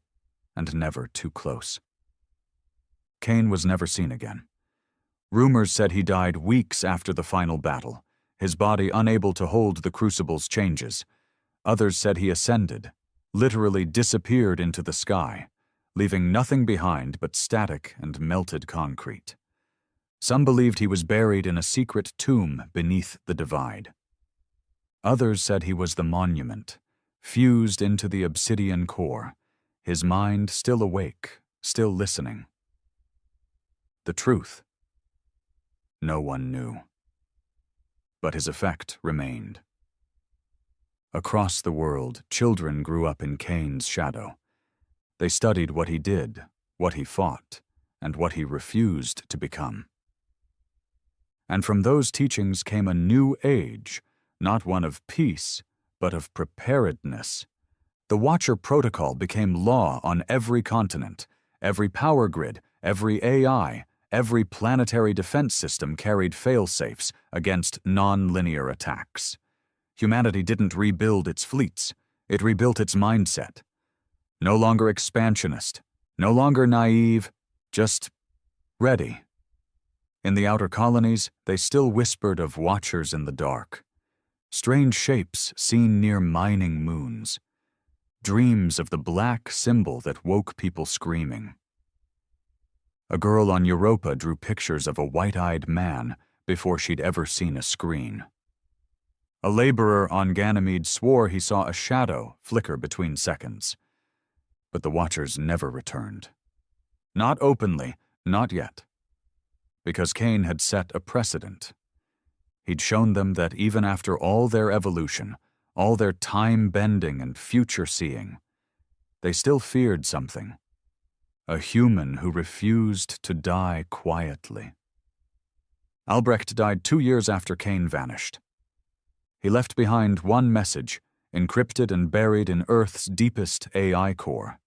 S1: and never too close. Kane was never seen again. Rumors said he died weeks after the final battle, his body unable to hold the Crucible's changes. Others said he ascended, literally disappeared into the sky, leaving nothing behind but static and melted concrete. Some believed he was buried in a secret tomb beneath the Divide. Others said he was the monument, fused into the obsidian core, his mind still awake, still listening. The truth? No one knew. But his effect remained. Across the world, children grew up in Kane's shadow. They studied what he did, what he fought, and what he refused to become. And from those teachings came a new age, not one of peace, but of preparedness. The Watcher Protocol became law on every continent. Every power grid, every AI, every planetary defense system carried fail-safes against non-linear attacks. Humanity didn't rebuild its fleets, it rebuilt its mindset. No longer expansionist, no longer naive, Just ready. In the outer colonies, they still whispered of watchers in the dark, strange shapes seen near mining moons, dreams of the black symbol that woke people screaming. A girl on Europa drew pictures of a white-eyed man before she'd ever seen a screen. A laborer on Ganymede swore he saw a shadow flicker between seconds. But the watchers never returned. Not openly, not yet. Because Cain had set a precedent. He'd shown them that even after all their evolution, all their time-bending and future-seeing, they still feared something. A human who refused to die quietly. Albrecht died 2 years after Cain vanished. He left behind one message, encrypted and buried in Earth's deepest AI core.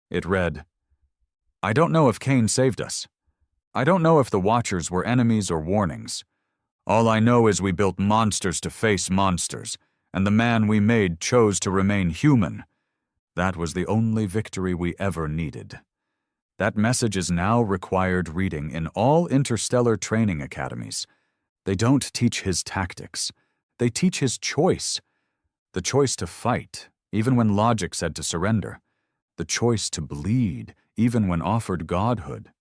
S1: It read, "I don't know if Cain saved us. I don't know if the Watchers were enemies or warnings. All I know is we built monsters to face monsters, and the man we made chose to remain human. That was the only victory we ever needed." That message is now required reading in all interstellar training academies. They don't teach his tactics. They teach his choice. The choice to fight, even when logic said to surrender. The choice to bleed, even when offered godhood.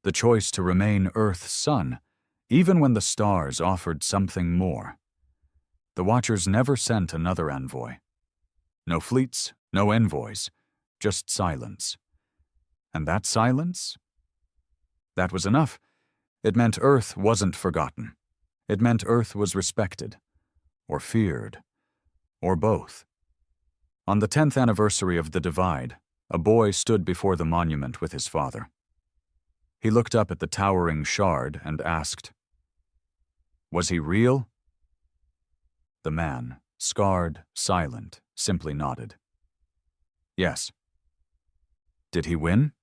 S1: The choice to remain Earth's son, even when the stars offered something more. The Watchers never sent another envoy. No fleets, no envoys, just silence. And that silence? That was enough. It meant Earth wasn't forgotten. It meant Earth was respected, or feared, or both. On the 10th anniversary of the Divide, a boy stood before the monument with his father. He looked up at the towering shard and asked, "Was he real?" The man, scarred, silent, simply nodded. "Yes." "Did he win?"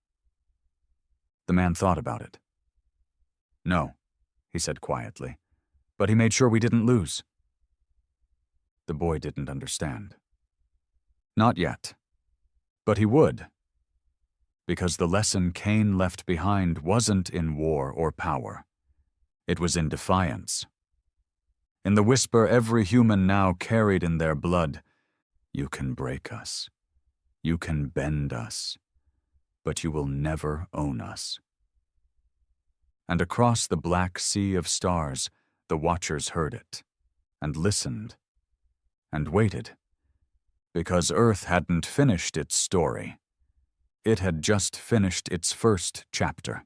S1: The man thought about it. "No," he said quietly, "but he made sure we didn't lose." The boy didn't understand. Not yet. But he would. Because the lesson Cain left behind wasn't in war or power. It was in defiance. In the whisper every human now carried in their blood, "You can break us. You can bend us. But you will never own us." And across the black sea of stars, the Watchers heard it, and listened, and waited, because Earth hadn't finished its story. It had just finished its first chapter.